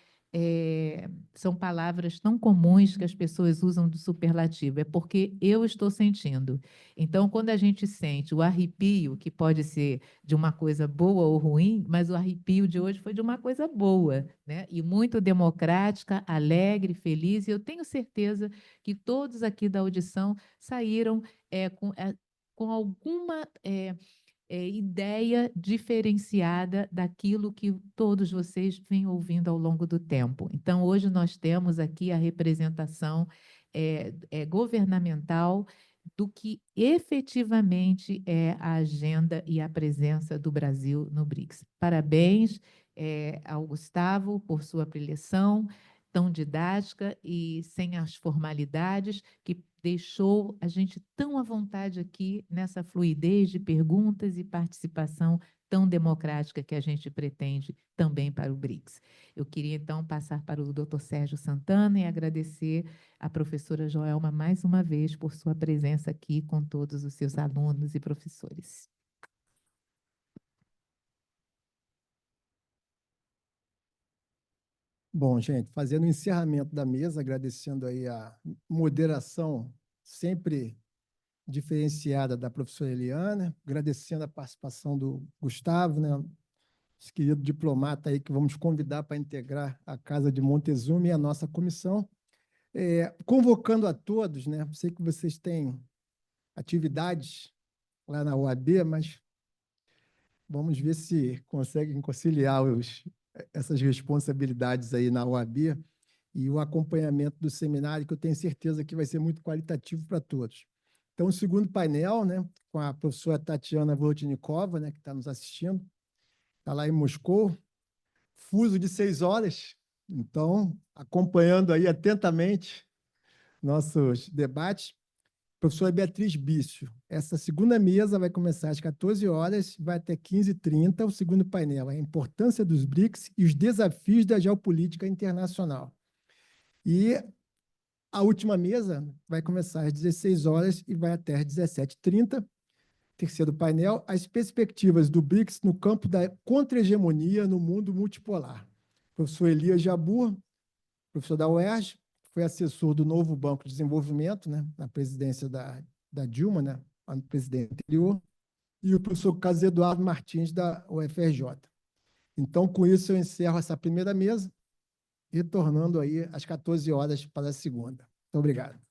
são palavras tão comuns que as pessoas usam do superlativo, é porque eu estou sentindo. Então, quando a gente sente o arrepio, que pode ser de uma coisa boa ou ruim, mas o arrepio de hoje foi de uma coisa boa, né? E muito democrática, alegre, feliz, e eu tenho certeza que todos aqui da audição saíram com alguma ideia diferenciada daquilo que todos vocês vêm ouvindo ao longo do tempo. Então, hoje nós temos aqui a representação governamental do que efetivamente é a agenda e a presença do Brasil no BRICS. Parabéns ao Gustavo por sua preleção tão didática e sem as formalidades, que deixou a gente tão à vontade aqui nessa fluidez de perguntas e participação tão democrática que a gente pretende também para o BRICS. Eu queria, então, passar para o Dr. Sérgio Santana e agradecer à professora Joelma mais uma vez por sua presença aqui com todos os seus alunos e professores. Bom, gente, fazendo o encerramento da mesa, agradecendo aí a moderação sempre diferenciada da professora Eliana, agradecendo a participação do Gustavo, né, esse querido diplomata aí que vamos convidar para integrar a Casa de Montezuma e a nossa comissão, convocando a todos, né, sei que vocês têm atividades lá na UAB, mas vamos ver se conseguem conciliar essas responsabilidades aí na UAB e o acompanhamento do seminário, que eu tenho certeza que vai ser muito qualitativo para todos. Então, o segundo painel, né, com a professora Tatiana Volodnikova, né, que está nos assistindo, está lá em Moscou, fuso de 6 horas, então, acompanhando aí atentamente nossos debates. Professora Beatriz Bício, essa segunda mesa vai começar às 14 horas, vai até 15h30, o segundo painel, a importância dos BRICS e os desafios da geopolítica internacional. E a última mesa vai começar às 16 horas e vai até às 17h30. Terceiro painel, as perspectivas do BRICS no campo da contra-hegemonia no mundo multipolar. Professor Elias Jabbour, professor da UERJ, foi assessor do novo Banco de Desenvolvimento, né, na presidência da Dilma, né, no presidente anterior. e o professor Carlos Eduardo Martins, da UFRJ. Então, com isso, eu encerro essa primeira mesa, retornando aí às 14 horas para a segunda. Muito obrigado.